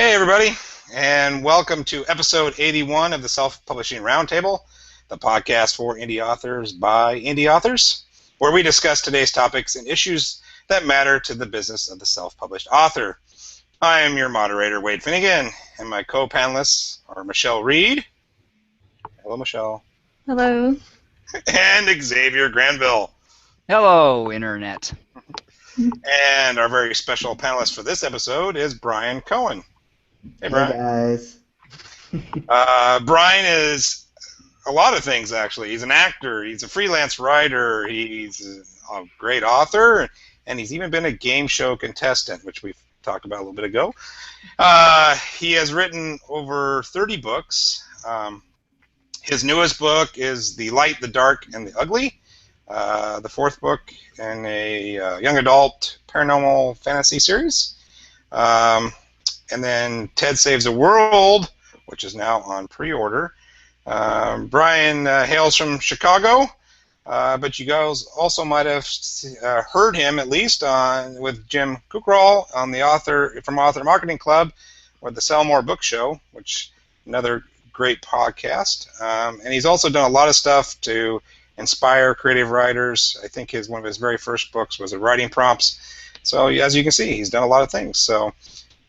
Hey everybody, and welcome to episode 81 of the Self-Publishing Roundtable, the podcast for indie authors by indie authors, where we discuss today's topics and issues that matter to the business of the self-published author. I am your moderator, Wade Finnegan, and my co-panelists are Michelle Reed. Hello, Michelle. Hello. And Xavier Granville. Hello, Internet. And our very special panelist for this episode is Bryan Cohen. Hey, Bryan. Hey, guys. Bryan is a lot of things, actually. He's an actor, he's a freelance writer, he's a great author, and he's even been a game show contestant, which we've talked about a little bit ago. He has written over 30 books. His newest book is The Light, the Dark, and the Ugly, the fourth book in a young adult paranormal fantasy series. And then Ted Saves the World, which is now on pre-order. Bryan hails from Chicago, but you guys also might have heard him at least with Jim Kukral on the Author Marketing Club or the Sell More Book Show, which another great podcast. And he's also done a lot of stuff to inspire creative writers. I think one of his very first books was writing prompts. So as you can see, he's done a lot of things. So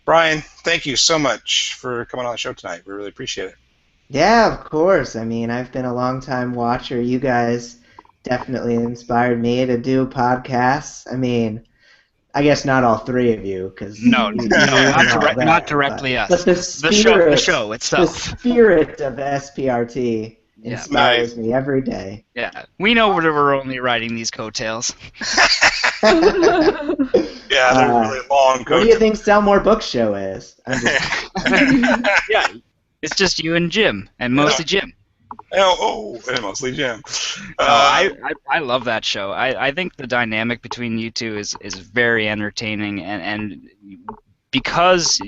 Bryan, thank you so much for coming on the show tonight. We really appreciate it. Yeah, of course. I mean, I've been a long-time watcher. You guys definitely inspired me to do podcasts. I mean, I guess not all three of you, because not directly us. But the show itself. The spirit of SPRT inspires me every day. Yeah, we know we're only riding these coattails. Yeah, they're really long coattails. What do you think Sell More Book Show is? Yeah, it's just you and Jim, and mostly Jim. And mostly Jim. I love that show. I think the dynamic between you two is very entertaining, and because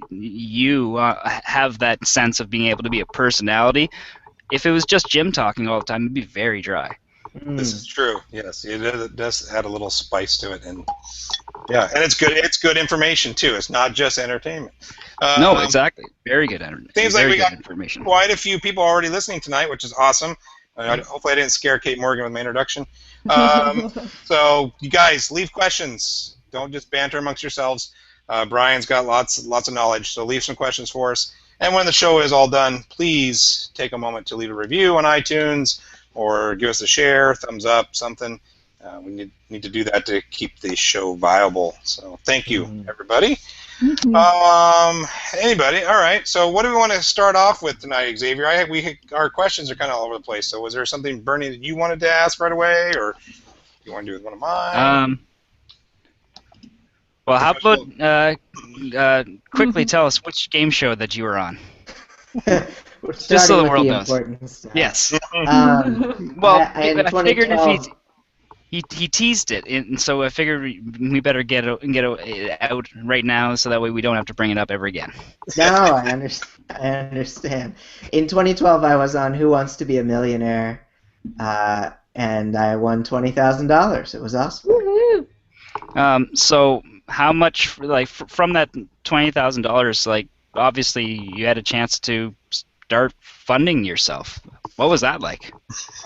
you have that sense of being able to be a personality, if it was just Jim talking all the time, it'd be very dry. This is true. Yes, it does add a little spice to it, and yeah, and it's good. It's good information too. It's not just entertainment. No, exactly. Very good entertainment. Seems like we got quite a few people already listening tonight, which is awesome. Hopefully, I didn't scare Kate Morgan with my introduction. So, you guys, leave questions. Don't just banter amongst yourselves. Bryan's got lots of knowledge, so leave some questions for us. And when the show is all done, please take a moment to leave a review on iTunes or give us a share, thumbs up, something. We need to do that to keep the show viable. So thank you, everybody. Anybody? All right. So what do we want to start off with tonight, Xavier? Our questions are kind of all over the place. So was there something burning that you wanted to ask right away, or you want to do with one of mine? Well, how about quickly tell us which game show that you were on? Just so the world knows. Yes. Well, I figured if he teased it, and so I figured we better get it out right now, so that way we don't have to bring it up ever again. No, I understand. In 2012, I was on Who Wants to Be a Millionaire, and I won $20,000. It was awesome. Woohoo! So how much, like, from that $20,000, like, obviously you had a chance to start funding yourself. What was that like?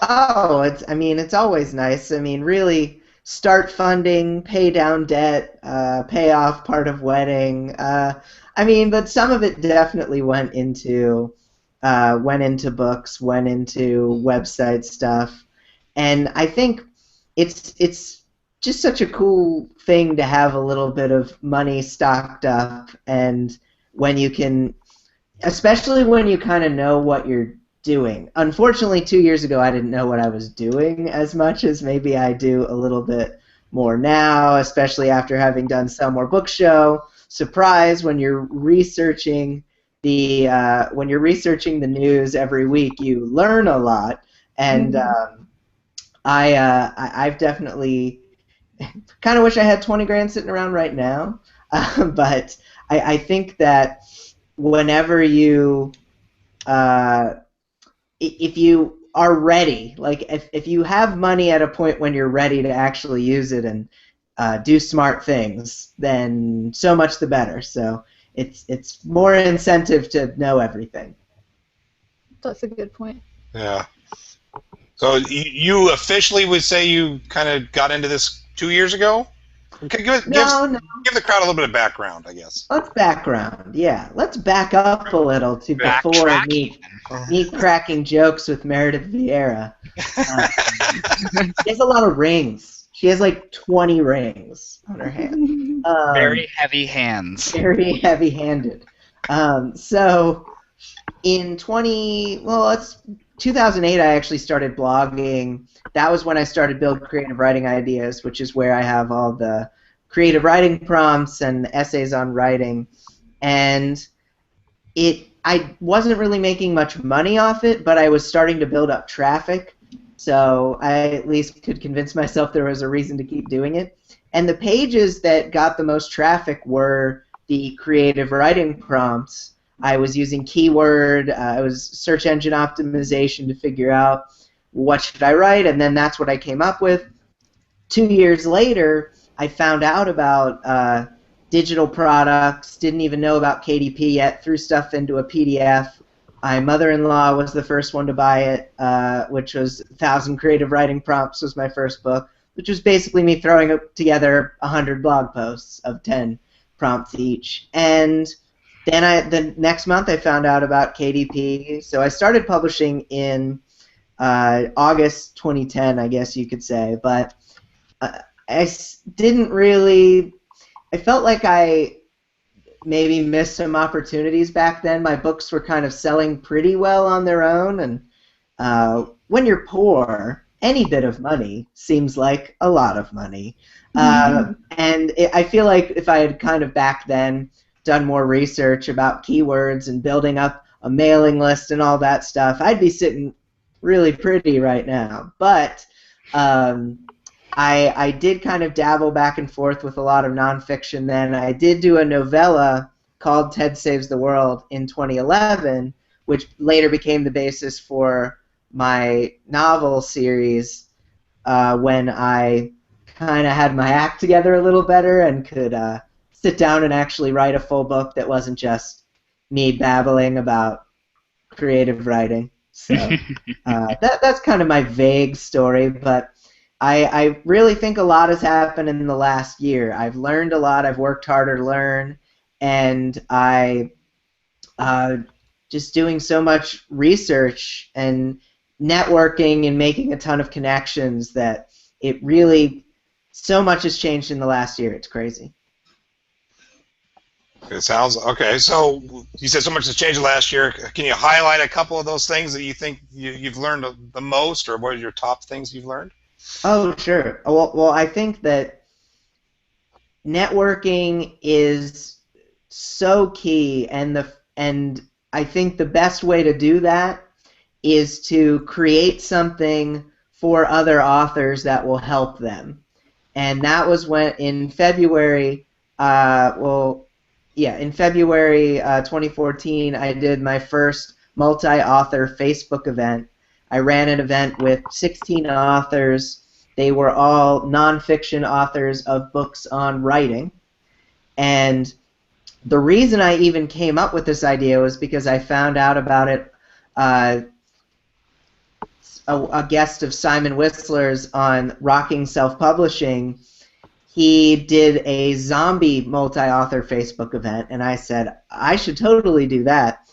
Oh, it's always nice. I mean, really start funding, pay down debt, pay off part of wedding. But some of it definitely went into books, went into website stuff, and I think it's just such a cool thing to have a little bit of money stocked up, and when you can, especially when you kind of know what you're doing. Unfortunately, 2 years ago, I didn't know what I was doing as much as maybe I do a little bit more now, especially after having done Sell More Book Show. Surprise, when you're researching the news every week, you learn a lot, and I've definitely kind of wish I had 20 grand sitting around right now, but I think that whenever you if you are ready, like if you have money at a point when you're ready to actually use it and do smart things, then so much the better. So it's more incentive to know everything. That's a good point. Yeah. So you officially would say you kind of got into this 2 years ago? Okay, give the crowd a little bit of background, I guess. Let's background. Yeah, let's back up a little to before me cracking jokes with Meredith Vieira. She has a lot of rings. She has like 20 rings on her hand. Very heavy hands. Very heavy-handed. So in 2008, I actually started blogging. That was when I started Build Creative Writing Ideas, which is where I have all the creative writing prompts and essays on writing. And I wasn't really making much money off it, but I was starting to build up traffic, so I at least could convince myself there was a reason to keep doing it. And the pages that got the most traffic were the creative writing prompts. I was using keyword, I was search engine optimization to figure out what should I write, and then that's what I came up with. 2 years later, I found out about digital products, didn't even know about KDP yet, threw stuff into a PDF. My mother-in-law was the first one to buy it, which was 1,000 Creative Writing Prompts was my first book, which was basically me throwing together 100 blog posts of 10 prompts each. And then the next month I found out about KDP, so I started publishing in August 2010, I guess you could say, but I didn't really, I felt like I maybe missed some opportunities back then. My books were kind of selling pretty well on their own, and when you're poor, any bit of money seems like a lot of money. I feel like if I had kind of back then done more research about keywords and building up a mailing list and all that stuff, I'd be sitting really pretty right now. But I did kind of dabble back and forth with a lot of nonfiction then. I did do a novella called Ted Saves the World in 2011, which later became the basis for my novel series when I kind of had my act together a little better and could sit down and actually write a full book that wasn't just me babbling about creative writing. So that's kind of my vague story, but I really think a lot has happened in the last year. I've learned a lot. I've worked harder to learn, and I just doing so much research and networking and making a ton of connections that it really, so much has changed in the last year. It's crazy. It sounds okay. So you said so much has changed last year. Can you highlight a couple of those things that you think you've learned the most, or what are your top things you've learned? Oh, sure. Well, I think that networking is so key, and I think the best way to do that is to create something for other authors that will help them. And that was when in February, in February 2014, I did my first multi-author Facebook event. I ran an event with 16 authors. They were all nonfiction authors of books on writing. And the reason I even came up with this idea was because I found out about it. A guest of Simon Whistler's on Rocking Self-Publishing, he did a zombie multi-author Facebook event, and I said, I should totally do that.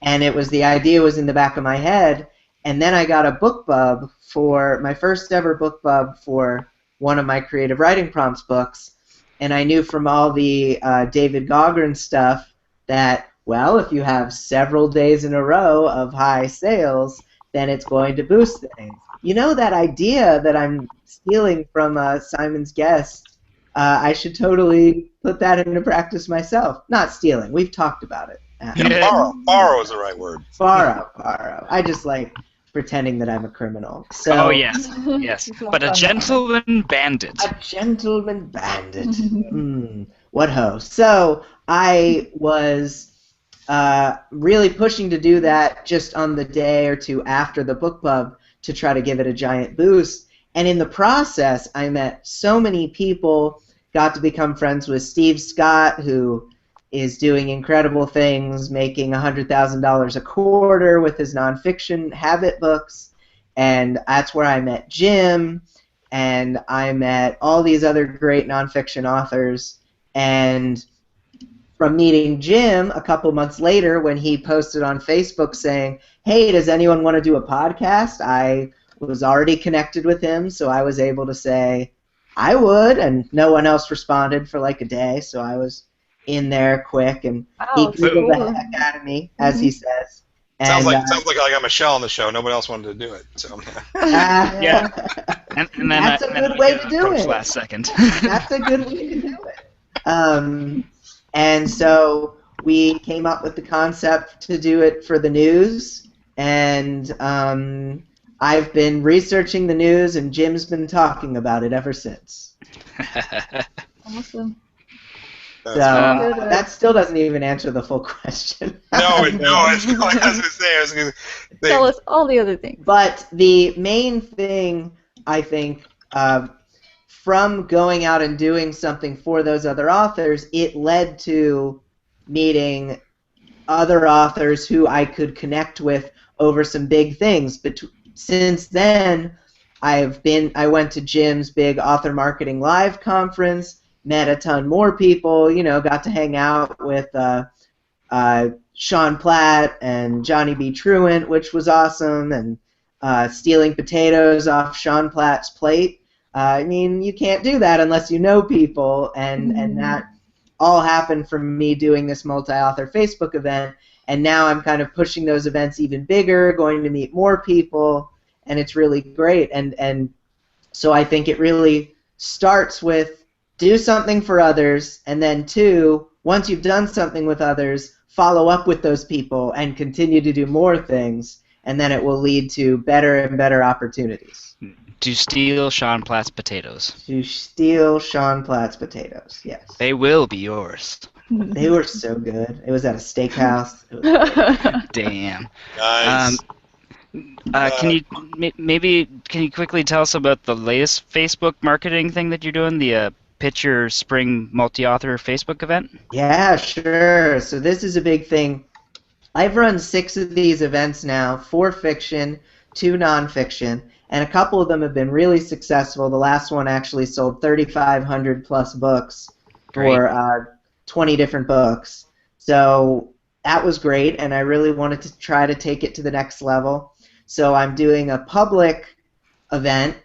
And the idea was in the back of my head, and then I got a BookBub for my first ever BookBub for one of my creative writing prompts books, and I knew from all the David Gaughran stuff that, well, if you have several days in a row of high sales, then it's going to boost things. You know, that idea that I'm stealing from Simon's guest, I should totally put that into practice myself. Not stealing. We've talked about it. Borrow is the right word. Borrow. I just like pretending that I'm a criminal. So, oh, yes. But a gentleman bandit. A gentleman bandit. What ho. So I was really pushing to do that just on the day or two after the BookBub to try to give it a giant boost. And in the process, I met so many people, got to become friends with Steve Scott, who is doing incredible things, making $100,000 a quarter with his nonfiction habit books. And that's where I met Jim, and I met all these other great nonfiction authors. And from meeting Jim a couple months later when he posted on Facebook saying, hey, does anyone want to do a podcast? I was already connected with him, so I was able to say I would, and no one else responded for like a day, so I was in there quick, and he Wow, Googled cool. the heck out of me, as he says. Sounds And, like I got Michelle on the show. Nobody else wanted to do it. So Yeah. And then That's a and then good way I to do approached it. last second. That's a good way to do it. And so we came up with the concept to do it for the news, and I've been researching the news, and Jim's been talking about it ever since. Awesome. So Good. that still doesn't even answer the full question. no. It's like I was gonna say. Tell us all the other things. But the main thing, I think, from going out and doing something for those other authors, it led to meeting other authors who I could connect with over some big things. But since then, I went to Jim's big Author Marketing Live conference, met a ton more people, got to hang out with Sean Platt and Johnny B. Truant, which was awesome, and stealing potatoes off Sean Platt's plate. I mean, you can't do that unless you know people, and that all happened from me doing this multi-author Facebook event, and now I'm kind of pushing those events even bigger, going to meet more people, and it's really great. And so I think it really starts with do something for others, and then two, once you've done something with others, follow up with those people and continue to do more things, and then it will lead to better and better opportunities. To steal Sean Platt's potatoes. To steal Sean Platt's potatoes, yes. They will be yours. They were so good. It was at a steakhouse. It was Damn. Nice. Can you quickly tell us about the latest Facebook marketing thing that you're doing, the Pitch Your Spring Multi-Author Facebook event? Yeah, sure. So this is a big thing. I've run 6 of these events now, 4 fiction, 2 nonfiction, and a couple of them have been really successful. The last one actually sold 3,500 plus books for 20 different books. So that was great, and I really wanted to try to take it to the next level. So I'm doing a public event.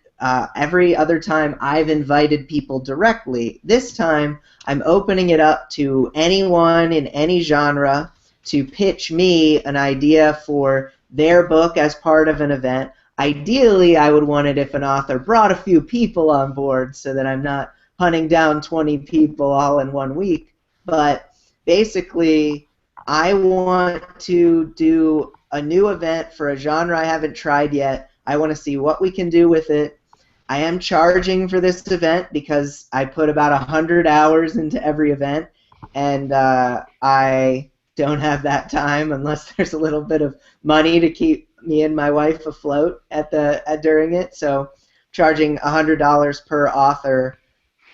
Every other time I've invited people directly. This time I'm opening it up to anyone in any genre to pitch me an idea for their book as part of an event. Ideally, I would want it if an author brought a few people on board so that I'm not hunting down 20 people all in one week. But basically, I want to do a new event for a genre I haven't tried yet. I want to see what we can do with it. I am charging for this event because I put about 100 hours into every event, and I don't have that time unless there's a little bit of money to keep me and my wife afloat during it. So charging $100 per author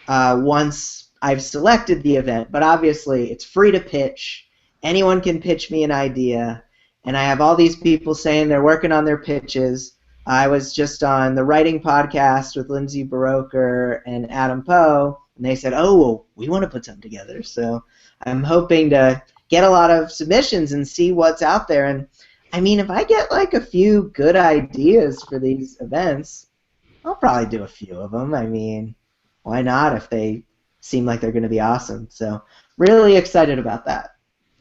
once I've selected the event. But obviously it's free to pitch. Anyone can pitch me an idea, and I have all these people saying they're working on their pitches. I was just on the writing podcast with Lindsay Baroker and Adam Poe, and they said, oh, well, we want to put something together. So I'm hoping to get a lot of submissions and see what's out there. And I mean, if I get like a few good ideas for these events, I'll probably do a few of them. I mean, why not if they seem like they're going to be awesome? So really excited about that.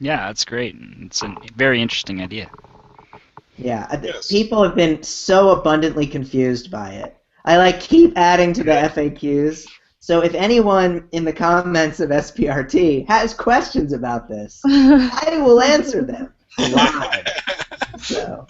Yeah, that's great. It's a very interesting idea. Yeah, Yes. People have been so abundantly confused by it. I keep adding to the FAQs. So if anyone in the comments of SPRT has questions about this, I will answer them live. So.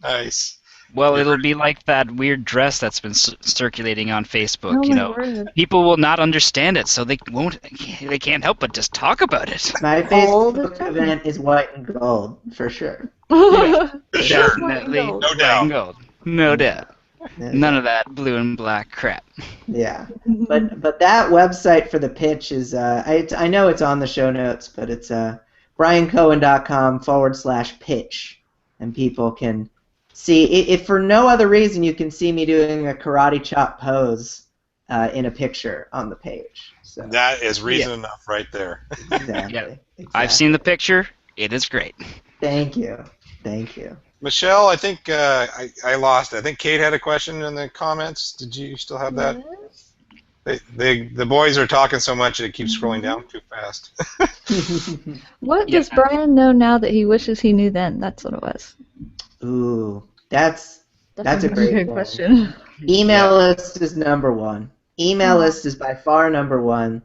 Nice. Well, it'll be like that weird dress that's been circulating on Facebook. Oh my word. People will not understand it, so they can't help but just talk about it. My All the Facebook time. event is white and gold, for sure. Sure. Definitely. No doubt. Gold. No doubt. None of that blue and black crap. Yeah, but that website for the pitch is I know it's on the show notes, but it's bryancohen.com/pitch, and people can see if for no other reason you can see me doing a karate chop pose in a picture on the page. So That is reason enough right there. exactly, Yeah. exactly. I've seen the picture. It is great. Thank you. Michelle, I think I lost. I think Kate had a question in the comments. Did you still have that? Yes. The boys are talking so much it keeps scrolling down too fast. What Yeah. does Brian know now that he wishes he knew then? That's what it was. Ooh, that's a great good one. question. Email list is number one. Email list is by far number one.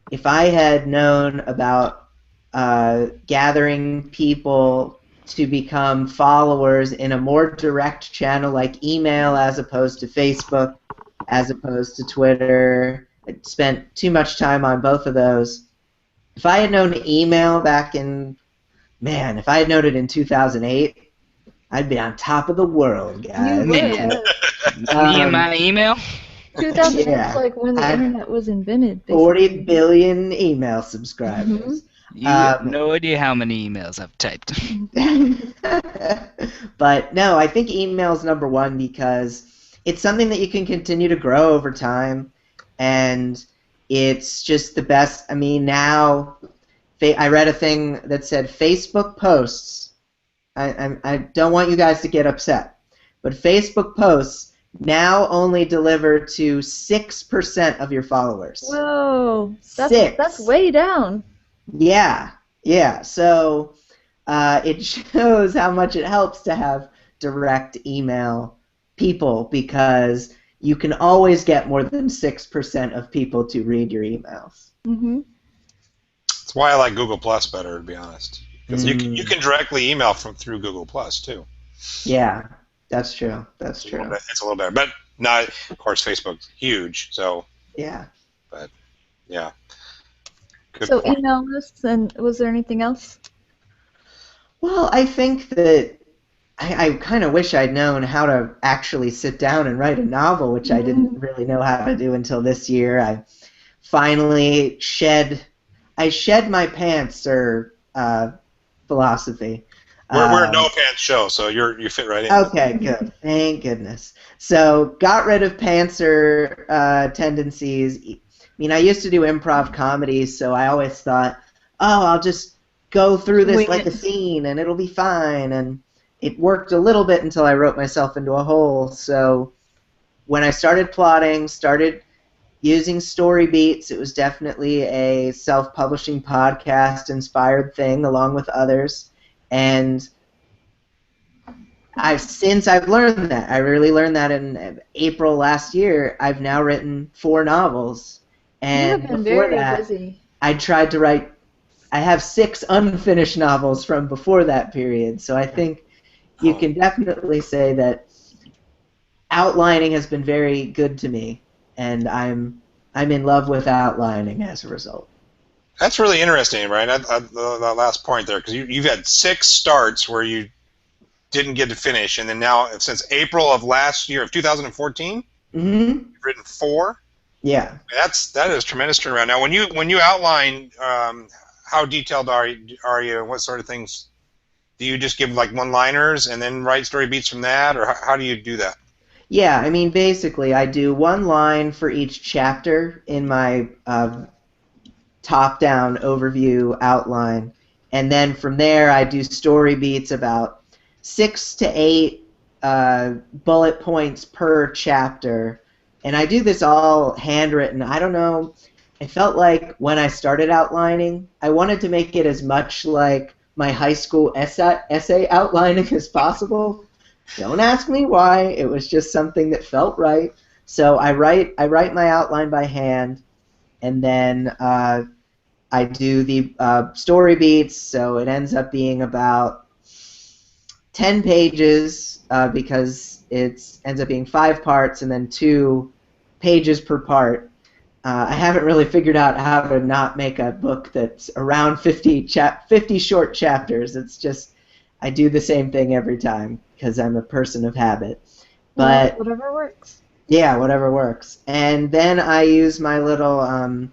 If I had known about gathering people to become followers in a more direct channel like email as opposed to Facebook, as opposed to Twitter, I spent too much time on both of those. If I had known email back in, man, if I had known it in 2008, I'd be on top of the world, guys. You would. Me and my email. 2008 Yeah. is like when the I've- internet was invented. 40 basically. billion email subscribers. You have no idea how many emails I've typed. But no, I think email is number one because it's something that you can continue to grow over time, and it's just the best. I mean, now I read a thing that said Facebook posts. I don't want you guys to get upset, but Facebook posts now only deliver to 6% of your followers. Whoa, Six. that's way down. Yeah. So it shows how much it helps to have direct email people because you can always get more than 6% of people to read your emails. Mm-hmm. That's why I like Google Plus better, to be honest. Because you can directly email through Google Plus too. Yeah, that's true. It's a little better, but not. Of course, Facebook's huge. So Yeah. yeah. Good So point. email lists, and was there anything else? Well, I think that I kind of wish I'd known how to actually sit down and write a novel, which I didn't really know how to do until this year. I finally shed my pants philosophy. We're a no pants show, so you fit right in. Okay, good. Thank goodness. So got rid of pantser tendencies. I mean, I used to do improv comedy, so I always thought, oh, I'll just go through this Wing like it. a scene, and it'll be fine. And it worked a little bit until I wrote myself into a hole. So when I started plotting, started using story beats, it was definitely a self-publishing podcast-inspired thing, along with others. And since I've learned that, I really learned that in April last year, I've now written 4 novels. And you have been before very that, busy. I tried to write. I have 6 unfinished novels from before that period. So I think you can definitely say that outlining has been very good to me, and I'm in love with outlining as a result. That's really interesting, right? The last point there, because you've had 6 starts where you didn't get to finish, and then now since April of last year of 2014, you've written 4. Yeah. That is tremendous turnaround. Now, when you outline, how detailed are you, and what sort of things do you just give, like one-liners and then write story beats from that, or how do you do that? Yeah, I mean, basically, I do 1 line for each chapter in my top-down overview outline, and then from there I do story beats about 6 to 8 bullet points per chapter. And I do this all handwritten. I don't know. I felt like when I started outlining, I wanted to make it as much like my high school essay outlining as possible. Don't ask me why. It was just something that felt right. So I write my outline by hand, and then I do the story beats. So it ends up being about 10 pages because it ends up being 5 parts and then 2 pages per part. I haven't really figured out how to not make a book that's around 50 short chapters. It's just I do the same thing every time because I'm a person of habit. But Whatever works. yeah, whatever works. And then I use my little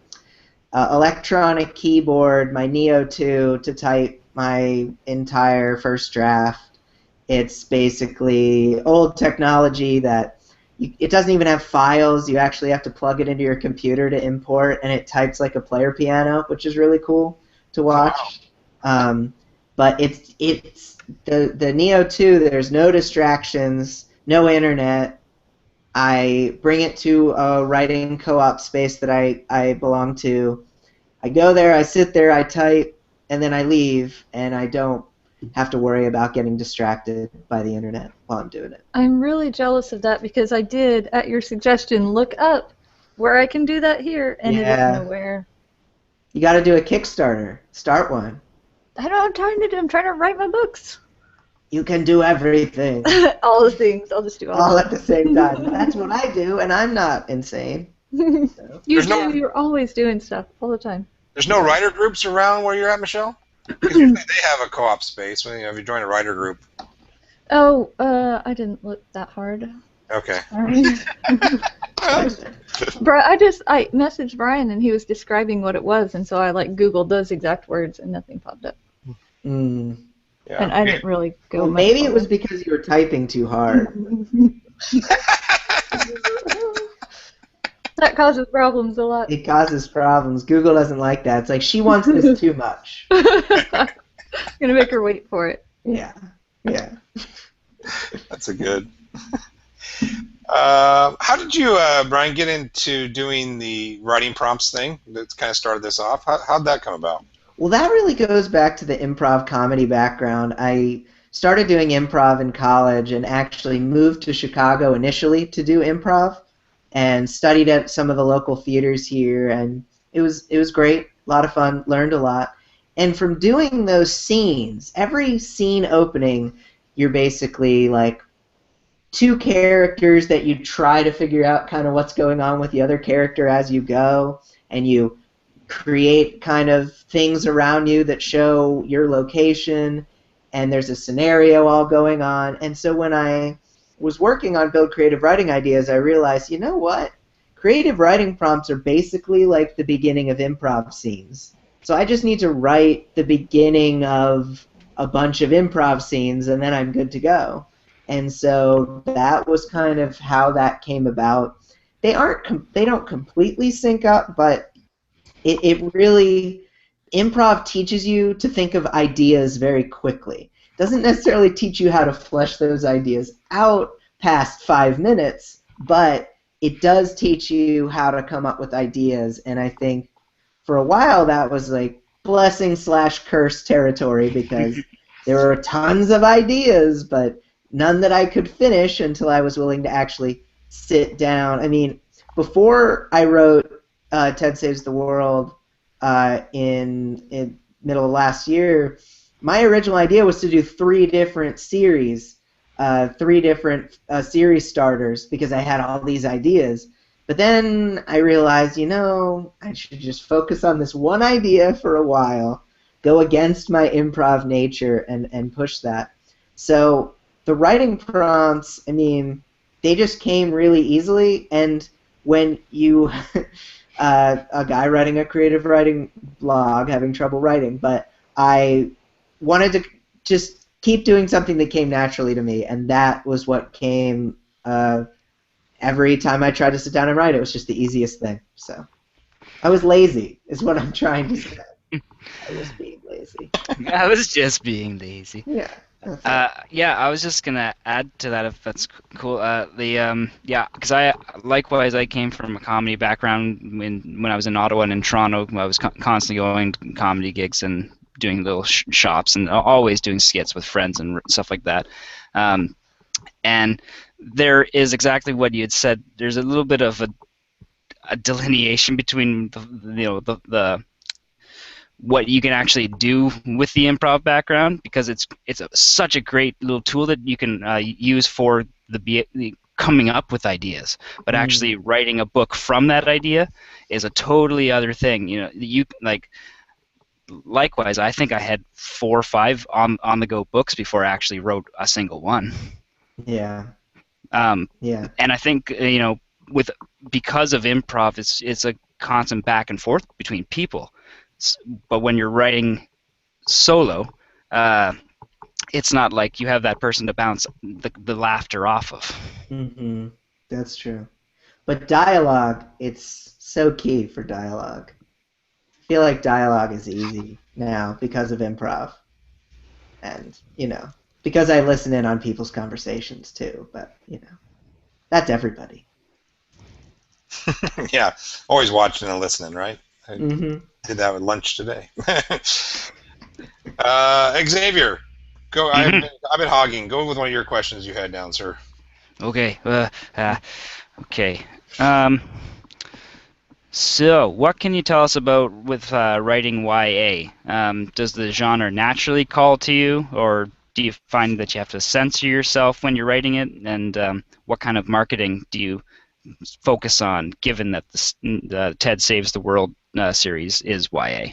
electronic keyboard, my Neo 2, to type my entire first draft. It's basically old technology that it doesn't even have files. You actually have to plug it into your computer to import, and it types like a player piano, which is really cool to watch. But it's the Neo 2. There's no distractions, no internet. I bring it to a writing co-op space that I belong to. I go there, I sit there, I type, and then I leave, and I don't have to worry about getting distracted by the internet while I'm doing it. I'm really jealous of that because I did, at your suggestion, look up where I can do that here, and it is Yeah. nowhere. You got to do a Kickstarter. Start one. I don't know what I'm trying to do. I'm trying to write my books. You can do everything All the things. I'll just do all all of at the same time. That's what I do, and I'm not insane. them. You There's do. no- You're always doing stuff all the time. There's no writer groups around where you're at, Michelle? Because usually they have a co-op space when if you join a writer group. Oh, I didn't look that hard. Okay. Sorry. I messaged Brian and he was describing what it was, and so I Googled those exact words and nothing popped up. Mm. Yeah. And I didn't really go. Well, much maybe it farther. was because you were typing too hard. That causes problems a lot. It causes problems. Google doesn't like that. It's like, she wants this too much. I'm gonna make her wait for it. Yeah. Yeah. That's a good. How did you, Brian, get into doing the writing prompts thing that kind of started this off? How'd that come about? Well, that really goes back to the improv comedy background. I started doing improv in college and actually moved to Chicago initially to do improv and studied at some of the local theaters here, and it was great, a lot of fun, learned a lot. And from doing those scenes, every scene opening, you're basically like two characters that you try to figure out kind of what's going on with the other character as you go, and you create kind of things around you that show your location, and there's a scenario all going on. And so when I was working on Build Creative Writing Ideas, I realized, you know what? Creative writing prompts are basically like the beginning of improv scenes. So I just need to write the beginning of a bunch of improv scenes, and then I'm good to go. And so that was kind of how that came about. They don't completely sync up, but it really, improv teaches you to think of ideas very quickly. Doesn't necessarily teach you how to flesh those ideas out past 5 minutes, but it does teach you how to come up with ideas. And I think for a while that was like blessing/curse territory, because there were tons of ideas, but none that I could finish until I was willing to actually sit down. I mean, before I wrote Ted Saves the World in middle of last year, my original idea was to do 3 different series, 3 different series starters, because I had all these ideas. But then I realized, I should just focus on this one idea for a while, go against my improv nature, and push that. So the writing prompts, I mean, they just came really easily, and when you, a guy writing a creative writing blog, having trouble writing, but I wanted to just keep doing something that came naturally to me, and that was what came every time I tried to sit down and write. It was just the easiest thing. So I was lazy, is what I'm trying to say. I was being lazy. I was just being lazy. Yeah. Yeah, I was just gonna add to that if that's cool. Because I came from a comedy background when I was in Ottawa and in Toronto. I was constantly going to comedy gigs and doing little shops and always doing skits with friends and stuff like that. And there is exactly what you had said. There's a little bit of a delineation between the what you can actually do with the improv background, because it's such a great little tool that you can use for the coming up with ideas, but actually writing a book from that idea is a totally other thing. You likewise, I think I had 4 or 5 on the go books before I actually wrote a single one. Yeah. Yeah. And I think with because of improv, it's a constant back and forth between people. But when you're writing solo, uh, it's not like you have that person to bounce the laughter off of. Hmm. That's true. But dialogue, it's so key for dialogue. I feel like dialogue is easy now because of improv. And, because I listen in on people's conversations too, but, that's everybody. Yeah, always watching and listening, right? I Hmm. did that with lunch today. Xavier, go. Hmm. I've been hogging. Go with one of your questions you had down, sir. Okay. Okay. Um, so, what can you tell us about with writing YA? Does the genre naturally call to you, or do you find that you have to censor yourself when you're writing it? And what kind of marketing do you focus on, given that the Ted Saves the World series is YA?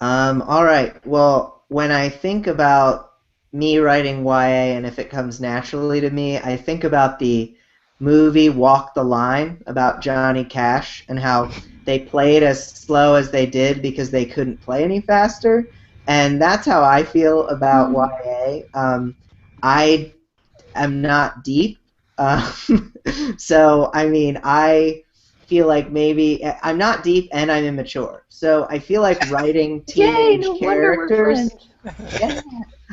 All right. Well, when I think about me writing YA and if it comes naturally to me, I think about the movie Walk the Line about Johnny Cash and how they played as slow as they did because they couldn't play any faster. And that's how I feel about Hmm. YA. I am not deep. So, I mean, I feel like maybe I'm not deep and I'm immature. So I feel like writing Yay! No teenage wonder we're characters. friends. Yeah,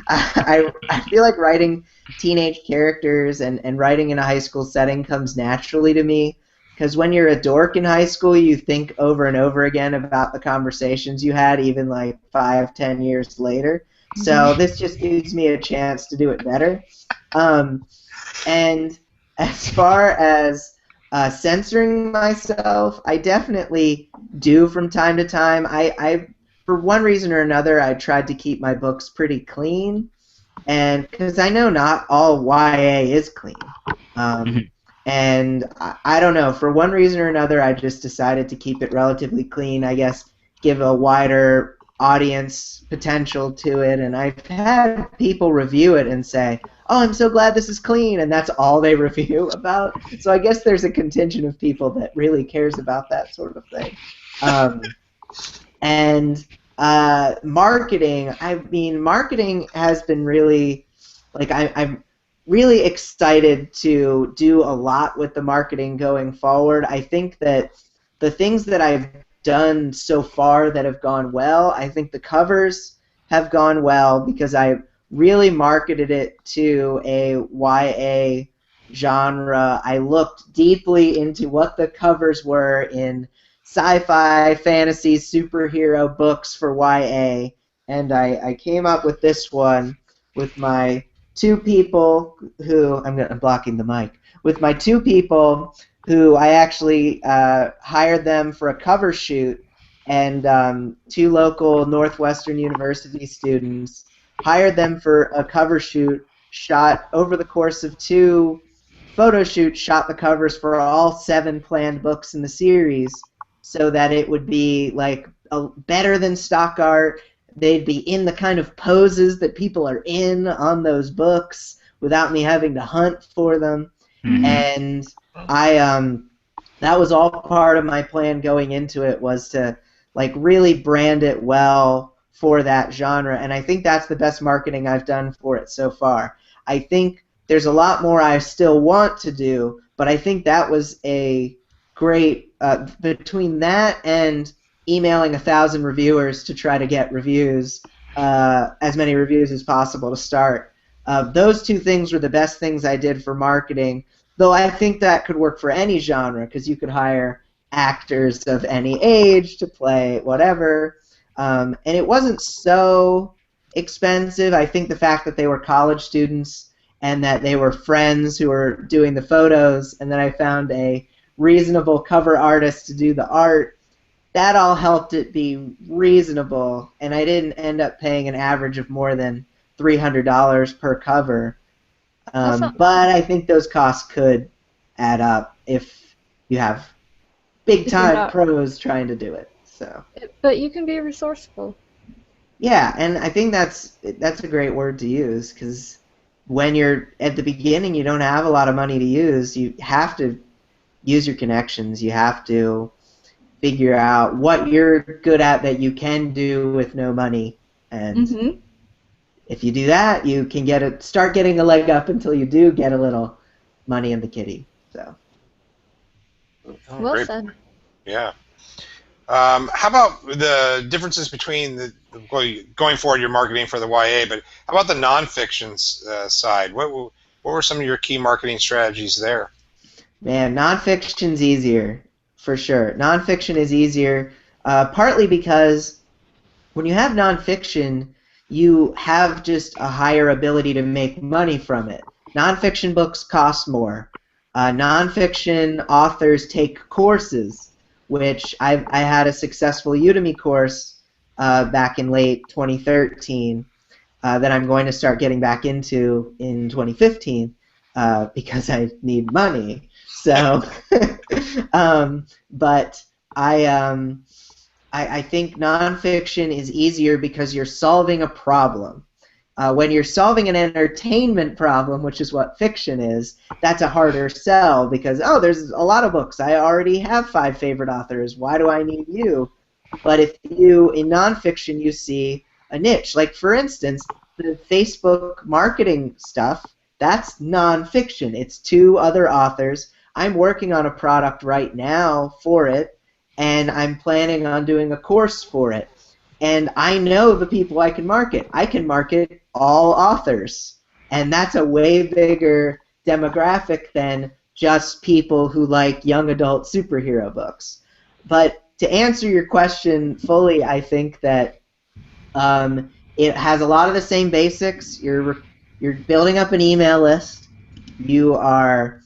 I feel like writing teenage characters and writing in a high school setting comes naturally to me. Because when you're a dork in high school, you think over and over again about the conversations you had, even like 5, 10 years later. Hmm. So this just gives me a chance to do it better. Um, and as far as censoring myself, I definitely do from time to time. For one reason or another, I tried to keep my books pretty clean, and because I know not all YA is clean. Um, Mhm. and I don't know, for one reason or another, I just decided to keep it relatively clean, I guess, give a wider audience potential to it. And I've had people review it and say, oh, I'm so glad this is clean, and that's all they review about. So I guess there's a contingent of people that really cares about that sort of thing. Um, and marketing, I mean, marketing has been really, like, I'm really excited to do a lot with the marketing going forward. I think that the things that I've done so far that have gone well, I think the covers have gone well because I really marketed it to a YA genre. I looked deeply into what the covers were in sci-fi, fantasy, superhero books for YA, and I came up with this one with my two people who I'm blocking the mic with my two people who I actually hired them for a cover shoot, and two local Northwestern University students hired them for a cover shoot. Shot over the course of two photo shoots, shot the covers for all 7 planned books in the series so that it would be like better than stock art. They'd be in the kind of poses that people are in on those books without me having to hunt for them. Mhm. And I that was all part of my plan going into it, was to like really brand it well for that genre, and I think that's the best marketing I've done for it so far. I think there's a lot more I still want to do, but I think that was a great between that and emailing 1,000 reviewers to try to get reviews, as many reviews as possible to start. Those two things were the best things I did for marketing, though I think that could work for any genre because you could hire actors of any age to play whatever. And it wasn't so expensive. I think the fact that they were college students and that they were friends who were doing the photos, and then I found a reasonable cover artist to do the art, that all helped it be reasonable, and I didn't end up paying an average of more than $300 per cover. That's not But I think those costs could add up if you have big if you're time not. pros trying to do it. So But you can be resourceful. yeah, and I think that's a great word to use because when you're at the beginning, you don't have a lot of money to use. You have to use your connections. You have to figure out what you're good at that you can do with no money, and Mm-hmm. if you do that, you can start getting a leg up until you do get a little money in the kitty. So. Oh, Well great. said. Yeah. How about the differences between going forward, your marketing for the YA, but how about the nonfiction side? What were some of your key marketing strategies there? Man, nonfiction's easier, for sure. Nonfiction is easier, partly because when you have nonfiction, you have just a higher ability to make money from it. Nonfiction books cost more. Nonfiction authors take courses, which I had a successful Udemy course back in late 2013 that I'm going to start getting back into in 2015 because I need money. So, but I think nonfiction is easier because you're solving a problem. When you're solving an entertainment problem, which is what fiction is, that's a harder sell because, oh, there's a lot of books. I already have 5 favorite authors. Why do I need you? But if in nonfiction, you see a niche. Like, for instance, the Facebook marketing stuff, that's nonfiction. It's 2 other authors. I'm working on a product right now for it, and I'm planning on doing a course for it. And I know the people I can market. I can market all authors. And that's a way bigger demographic than just people who like young adult superhero books. But to answer your question fully, I think that it has a lot of the same basics. You're building up an email list. You are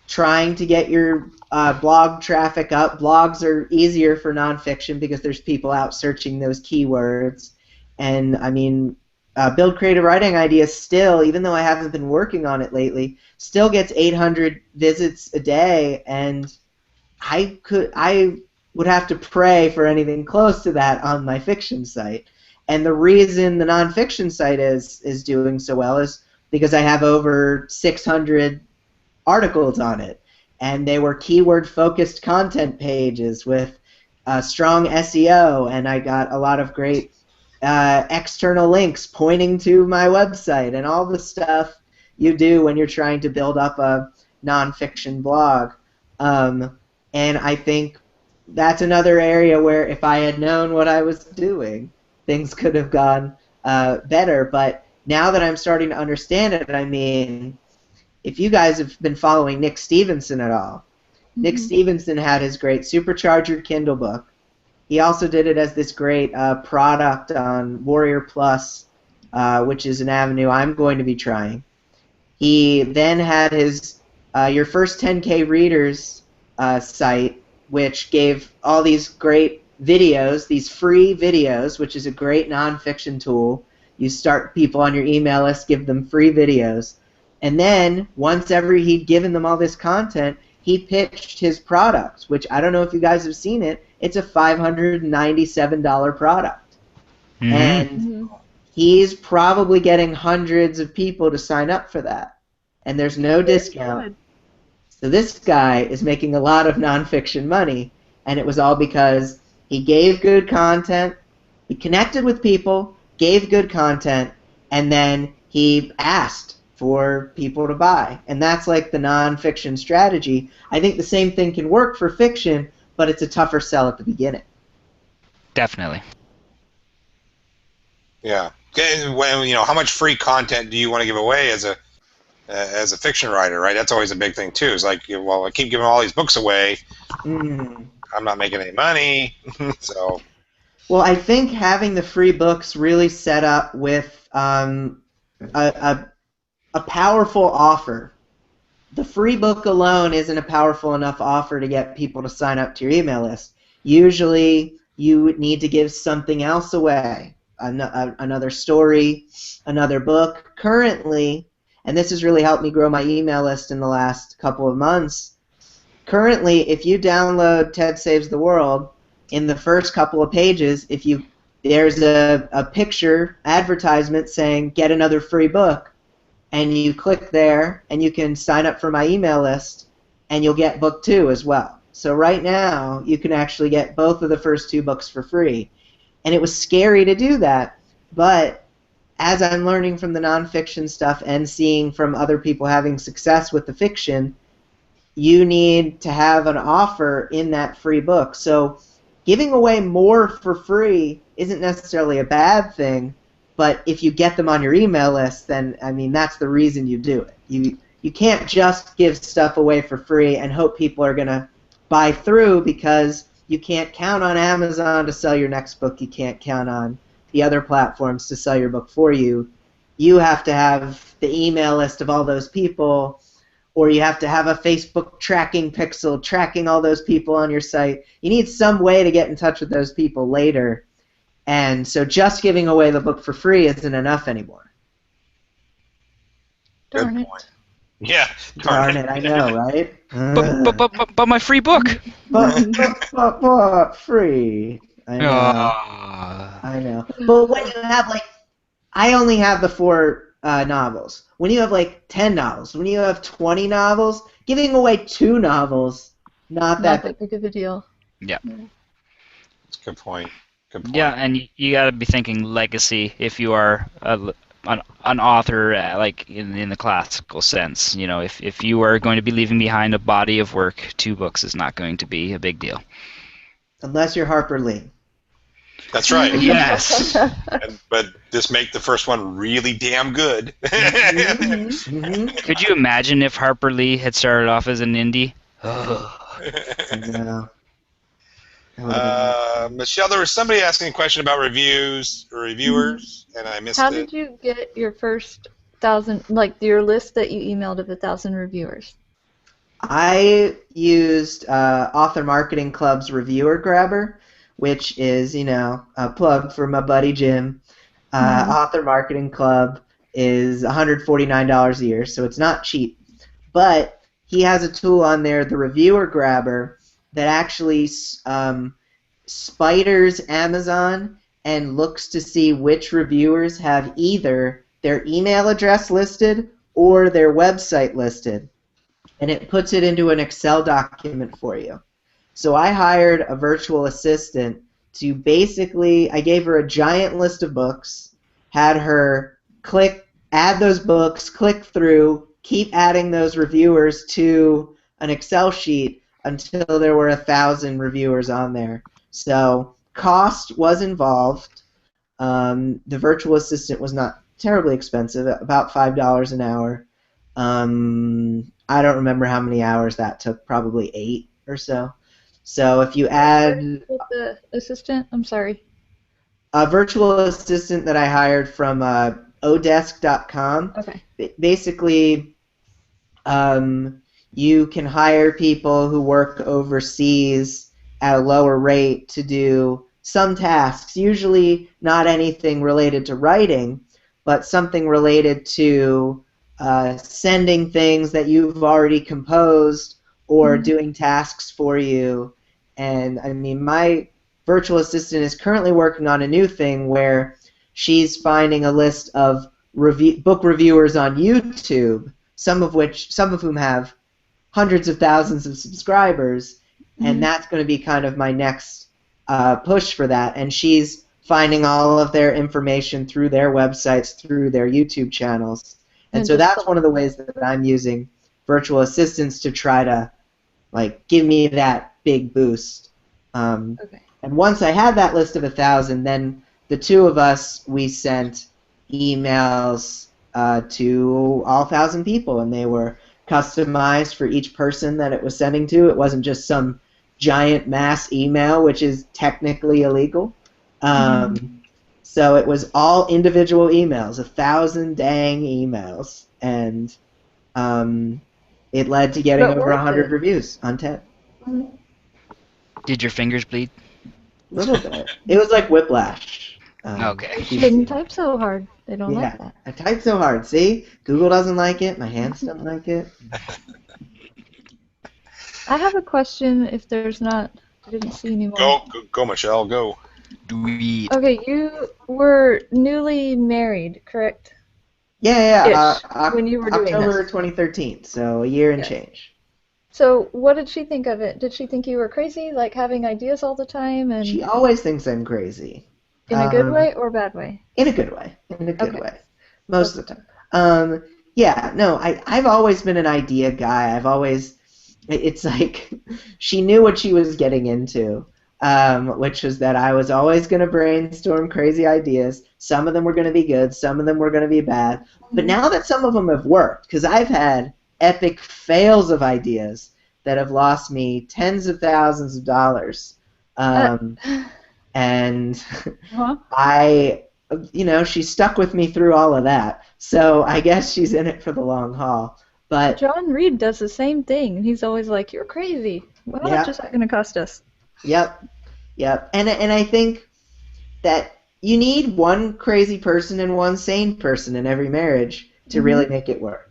trying to get your blog traffic up. Blogs are easier for nonfiction because there's people out searching those keywords. And I mean, Build Creative Writing Ideas still, even though I haven't been working on it lately, still gets 800 visits a day, and I would have to pray for anything close to that on my fiction site. And the reason the nonfiction site is doing so well is because I have over 600 articles on it, and they were keyword-focused content pages with strong SEO, and I got a lot of great external links pointing to my website and all the stuff you do when you're trying to build up a nonfiction blog. And I think that's another area where if I had known what I was doing, things could have gone better. But now that I'm starting to understand it, I mean, if you guys have been following Nick Stevenson at all, Nick Stevenson had his great Supercharger Kindle book. He also did it as this great product on Warrior Plus, which is an avenue I'm going to be trying. He then had his Your First 10K Readers site, which gave all these great videos, these free videos, which is a great nonfiction tool. You start people on your email list, give them free videos. And then, once he'd given them all this content, he pitched his product, which I don't know if you guys have seen it. It's a $597 product. Mm-hmm. And he's probably getting hundreds of people to sign up for that. And there's no discount. So this guy is making a lot of nonfiction money, and it was all because he gave good content, he connected with people, gave good content, and then he asked for people to buy. And that's like the nonfiction strategy. I think the same thing can work for fiction, but it's a tougher sell at the beginning. Definitely. Yeah. When, how much free content do you want to give away as a fiction writer, right? That's always a big thing too. It's like, well, I keep giving all these books away. I'm not making any money, so. Well, I think having the free books really set up with a powerful offer. The free book alone isn't a powerful enough offer to get people to sign up to your email list. Usually, you would need to give something else away, another story, another book. Currently, and this has really helped me grow my email list in the last couple of months, currently, if you download Ted Saves the World, in the first couple of pages, if you there's a picture advertisement saying get another free book, and you click there and you can sign up for my email list and you'll get book 2 as well. So right now you can actually get both of the first 2 books for free. And it was scary to do that, but as I'm learning from the nonfiction stuff and seeing from other people having success with the fiction, you need to have an offer in that free book. So giving away more for free isn't necessarily a bad thing, but if you get them on your email list, then, I mean, that's the reason you do it. You can't just give stuff away for free and hope people are going to buy through, because you can't count on Amazon to sell your next book. You can't count on the other platforms to sell your book for you. You have to have the email list of all those people, or you have to have a Facebook tracking pixel tracking all those people on your site. You need some way to get in touch with those people later. And so just giving away the book for free isn't enough anymore. Darn Good it. point. Yeah, Darn it, I know, right? But my free book. But free. I know. Ah. I know. But when you have, like, I only have the 4 novels. When you have, like, 10 novels, when you have 20 novels, giving away 2 novels, not that Not that big of a deal. Yeah. That's a good point. Good point. Yeah, and you got to be thinking legacy if you are an author, like in the classical sense. You know, if you are going to be leaving behind a body of work, 2 books is not going to be a big deal. unless you're Harper Lee. That's right. Yes. But just make the first one really damn good. Mm-hmm. Could you imagine if Harper Lee had started off as an indie? No. Michelle, there was somebody asking a question about reviews or reviewers, and I missed How it. did you get your first 1,000, like your list that you emailed of 1,000 reviewers? I used Author Marketing Club's Reviewer Grabber, which is, a plug for my buddy Jim. Author Marketing Club is $149 a year, so it's not cheap. But he has a tool on there, the Reviewer Grabber, that actually spiders Amazon and looks to see which reviewers have either their email address listed or their website listed. And it puts it into an Excel document for you. So I hired a virtual assistant to basically, I gave her a giant list of books, had her add those books, click through, keep adding those reviewers to an Excel sheet until there were 1,000 reviewers on there. So cost was involved. The virtual assistant was not terribly expensive, about $5 an hour. I don't remember how many hours that took, probably 8 or so. So if you add With the assistant? I'm sorry. a virtual assistant that I hired from odesk.com, Okay. basically you can hire people who work overseas at a lower rate to do some tasks, usually not anything related to writing, but something related to sending things that you've already composed or doing tasks for you. And I mean, my virtual assistant is currently working on a new thing where she's finding a list of book reviewers on YouTube, some of whom have hundreds of thousands of subscribers, and that's going to be kind of my next push for that. And she's finding all of their information through their websites, through their YouTube channels. And so that's one of the ways that I'm using virtual assistants to try to, like, give me that big boost. Okay. And once I had that list of 1,000, then the two of us, we sent emails to all 1,000 people, and they were customized for each person that it was sending to. It wasn't just some giant mass email, which is technically illegal. So it was all individual emails, 1,000 dang emails, and it led to getting over 100 reviews on 10. Did your fingers bleed? A little bit. It was like whiplash. Okay. You shouldn't type so hard. They don't Yeah, like that. I typed so hard. See? Google doesn't like it. My hands don't like it. I have a question if there's not, I didn't see any more. Go, Michelle, go. Dweet. Okay, you were newly married, correct? Yeah. When you were doing October this. 2013, so a year and Yes. change. So, what did she think of it? Did she think you were crazy, like having ideas all the time, She and always thinks I'm crazy. in a good way or bad way? In a good way. In a good Okay. way. Most of the time. Yeah, no, I've always been an idea guy. It's like she knew what she was getting into, which was that I was always going to brainstorm crazy ideas. Some of them were going to be good, some of them were going to be bad. But now that some of them have worked, because I've had epic fails of ideas that have lost me tens of thousands of dollars. And Huh? she stuck with me through all of that. So I guess she's in it for the long haul. But John Reed does the same thing, and he's always like, "You're crazy. Well, how Yeah. much is that going to cost us?" yep, and I think that you need one crazy person and one sane person in every marriage to really make it work.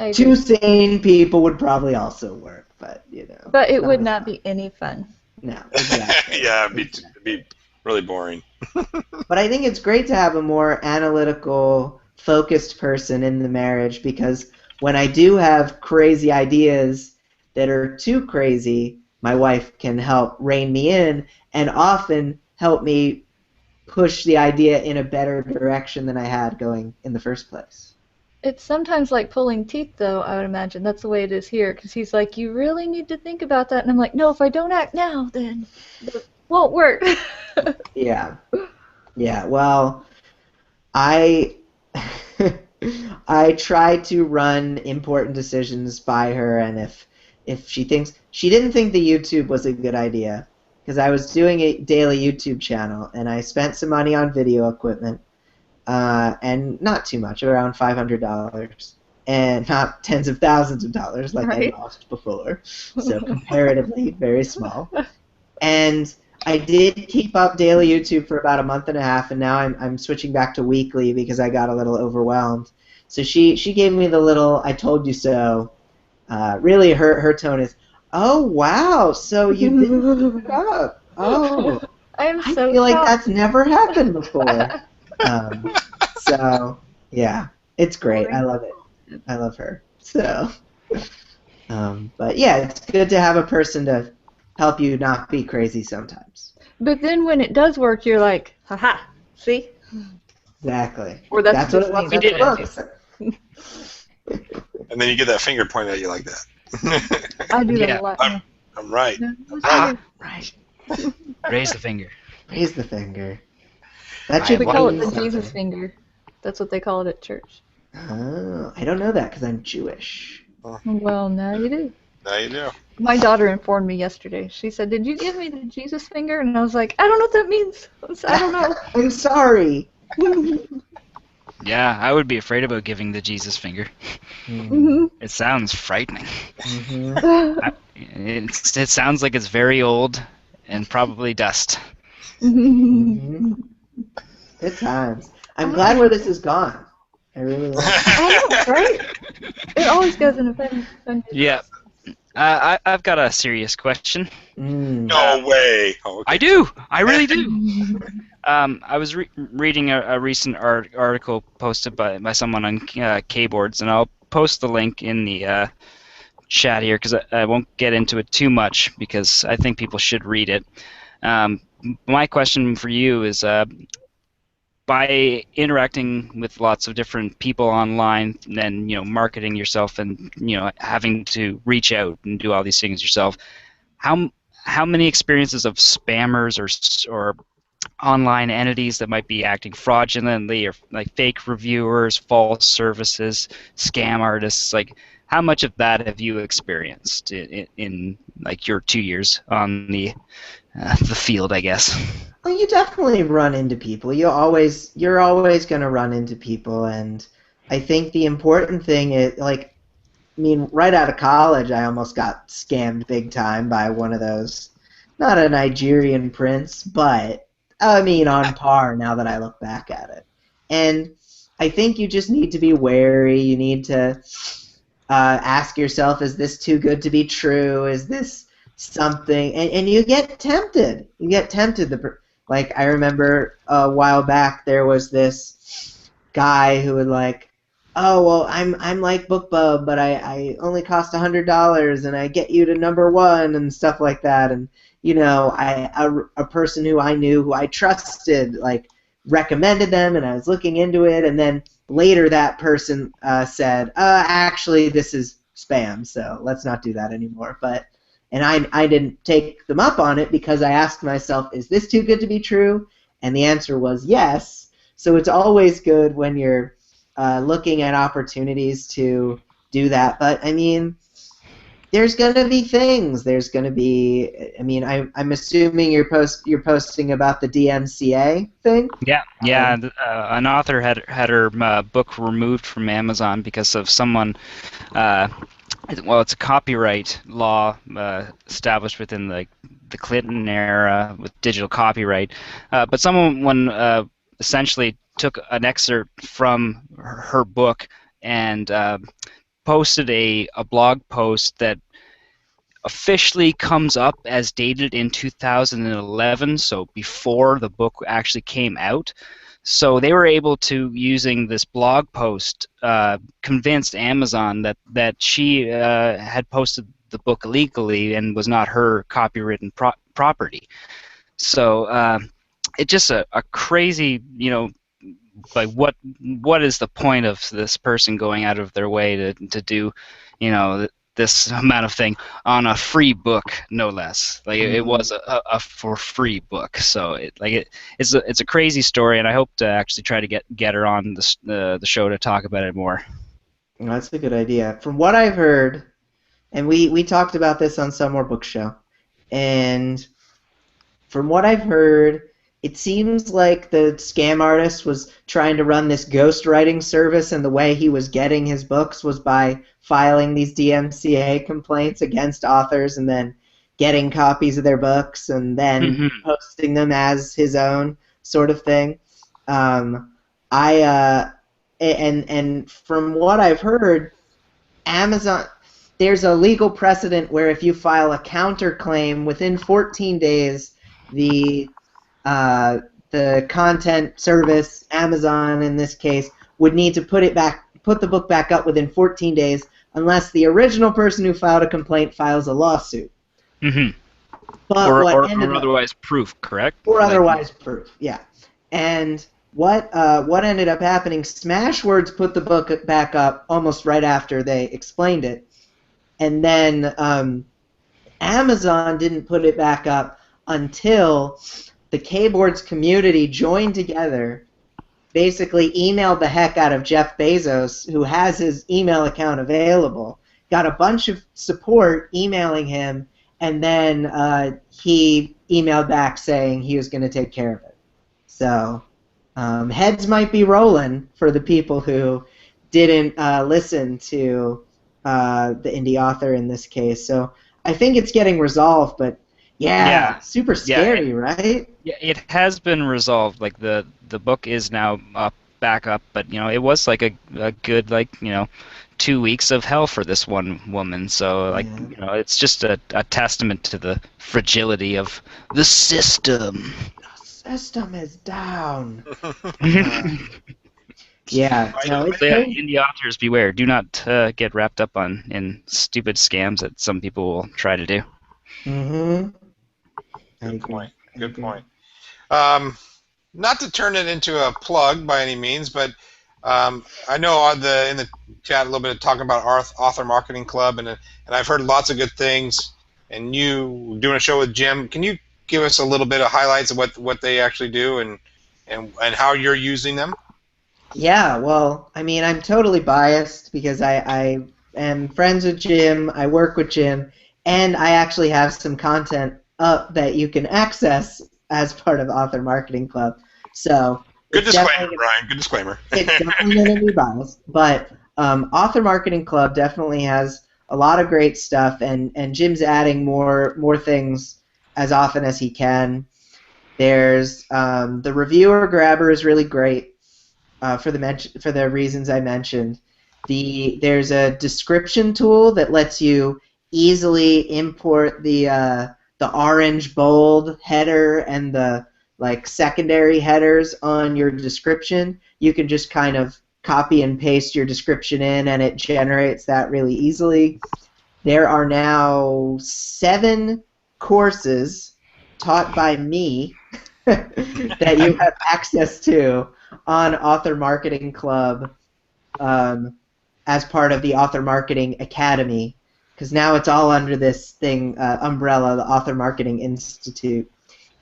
I agree. Two sane people would probably also work, but But it it's would as not fun. be any fun. No, exactly. Yeah, it'd be really boring. But I think it's great to have a more analytical, focused person in the marriage, because when I do have crazy ideas that are too crazy, my wife can help rein me in and often help me push the idea in a better direction than I had going in the first place. It's sometimes like pulling teeth, though, I would imagine. That's the way it is here, because he's like, "You really need to think about that." And I'm like, "No, if I don't act now, then it won't work." Yeah. Yeah, well, I I try to run important decisions by her, and if she didn't think the YouTube was a good idea, because I was doing a daily YouTube channel and I spent some money on video equipment, and not too much, around $500, and not tens of thousands of dollars like Right. I lost before, so comparatively very small. And I did keep up daily YouTube for about a month and a half, and now I'm switching back to weekly because I got a little overwhelmed. So she gave me the little "I told you so." Really, her tone is, "Oh wow, so you did keep up? Oh, I'm I so feel like shocked. that's never happened before." Um, so yeah, it's great. I love it. I love her. So, but yeah, it's good to have a person to help you not be crazy sometimes. But then when it does work, you're like, "Haha, see?" Exactly. Or that's what just it me. was We at did the it. book. And then you get that finger pointed at you like that. I do that Yeah. a lot. I'm, I'm right. No, no, Ah, Right. raise the finger. Raise the finger. That I should we love call be it the something. Jesus finger. That's what they call it at church. Oh, I don't know that because I'm Jewish. Well, now you do. Now you do. My daughter informed me yesterday. She said, "Did you give me the Jesus finger?" And I was like, "I don't know what that means. I don't know." I'm sorry. Yeah, I would be afraid about giving the Jesus finger. It sounds frightening. It sounds like it's very old and probably dust. Good times. I'm glad where this has gone. I really like it. I know, right? It always goes in a fun Yeah. I've got a serious question. No way. Oh, okay. I do. I really do. I was reading a recent article posted by someone on Kboards, and I'll post the link in the chat here because I won't get into it too much because I think people should read it. My question for you is, by interacting with lots of different people online and marketing yourself and having to reach out and do all these things yourself, how many experiences of spammers or online entities that might be acting fraudulently or like fake reviewers, false services, scam artists, like how much of that have you experienced in like your 2 years on the field, I guess? Well, you definitely run into people. You're always going to run into people, and I think the important thing is, like, I mean, right out of college, I almost got scammed big time by one of those, not a Nigerian prince, but I mean, on par now that I look back at it. And I think you just need to be wary. You need to ask yourself, is this too good to be true? Is this something, and you get tempted. You get tempted. Like, I remember a while back there was this guy who would like, oh well, I'm like BookBub, but I only cost $100 and I get you to #1 and stuff like that. And you know, a person who I knew, who I trusted, like recommended them, and I was looking into it, and then later that person said, actually this is spam, so let's not do that anymore. And I didn't take them up on it because I asked myself, is this too good to be true? And the answer was yes. So it's always good when you're looking at opportunities to do that. But I mean, there's going to be things. There's going to be. I mean, I'm assuming you're posting about the DMCA thing. Yeah, yeah. An author had her book removed from Amazon because of someone. Well, it's a copyright law established within the Clinton era with digital copyright. But someone essentially took an excerpt from her book and posted a blog post that officially comes up as dated in 2011, so before the book actually came out. So they were able to, using this blog post, convince Amazon that she had posted the book illegally and was not her copywritten property. So it's just a crazy, you know, like what is the point of this person going out of their way to do, you know, this amount of thing on a free book, no less. Like it was a for free book, so it's a crazy story, and I hope to actually try to get her on the show to talk about it more. Well, that's a good idea. From what I've heard, and we talked about this on Some More Book Show, and from what I've heard, it seems like the scam artist was trying to run this ghostwriting service, and the way he was getting his books was by filing these DMCA complaints against authors and then getting copies of their books and then posting them as his own sort of thing. And from what I've heard, Amazon, there's a legal precedent where if you file a counterclaim within 14 days, the content service, Amazon in this case, would need to put the book back up within 14 days unless the original person who filed a complaint files a lawsuit. But or otherwise proof, correct? Or otherwise proof, yeah. And what ended up happening, Smashwords put the book back up almost right after they explained it. And then Amazon didn't put it back up until the K-Boards community joined together, basically emailed the heck out of Jeff Bezos, who has his email account available, got a bunch of support emailing him, and then he emailed back saying he was going to take care of it. So heads might be rolling for the people who didn't listen to the indie author in this case. So I think it's getting resolved, but yeah, super scary, right? Yeah, it has been resolved. Like the book is now back up, but you know, it was like a good 2 weeks of hell for this one woman. So you know, it's just a testament to the fragility of the system. The system is down. Indie authors beware. Do not get wrapped up in stupid scams that some people will try to do. Good point. Good point. Not to turn it into a plug by any means, but I know in the chat a little bit of talking about Author Marketing Club, and I've heard lots of good things. And you doing a show with Jim, can you give us a little bit of highlights of what they actually do and how you're using them? Yeah, well, I mean, I'm totally biased because I am friends with Jim, I work with Jim, and I actually have some content up that you can access as part of Author Marketing Club. So good disclaimer, Brian. Good disclaimer. It's definitely going to be biased, but Author Marketing Club definitely has a lot of great stuff, and Jim's adding more things as often as he can. There's the Reviewer Grabber is really great for the reasons I mentioned. There's a description tool that lets you easily import the orange bold header and the like secondary headers on your description. You can just kind of copy and paste your description in, and it generates that really easily. There are now 7 courses taught by me that you have access to on Author Marketing Club as part of the Author Marketing Academy, because now it's all under this thing umbrella, the Author Marketing Institute.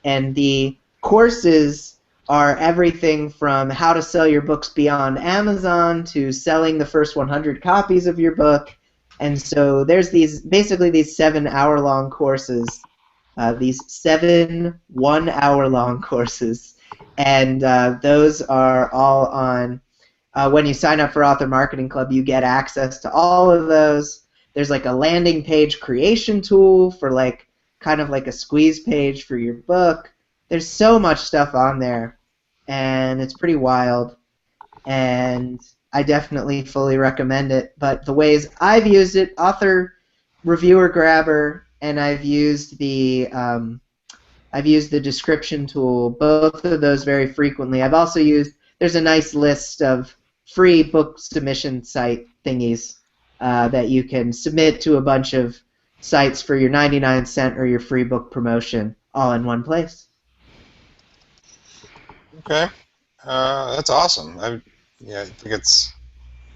And the courses are everything from how to sell your books beyond Amazon to selling the first 100 copies of your book. And so there's basically these 7-hour-long courses, these 7 one-hour-long courses, and those are all on. When you sign up for Author Marketing Club, you get access to all of those. There's like a landing page creation tool for like kind of like a squeeze page for your book. There's so much stuff on there, and it's pretty wild. And I definitely fully recommend it. But the ways I've used it, Author Reviewer Grabber, and I've used the description tool. Both of those very frequently. I've also used. There's a nice list of free book submission site thingies that you can submit to a bunch of sites for your 99-cent or your free book promotion, all in one place. Okay, that's awesome. I think it's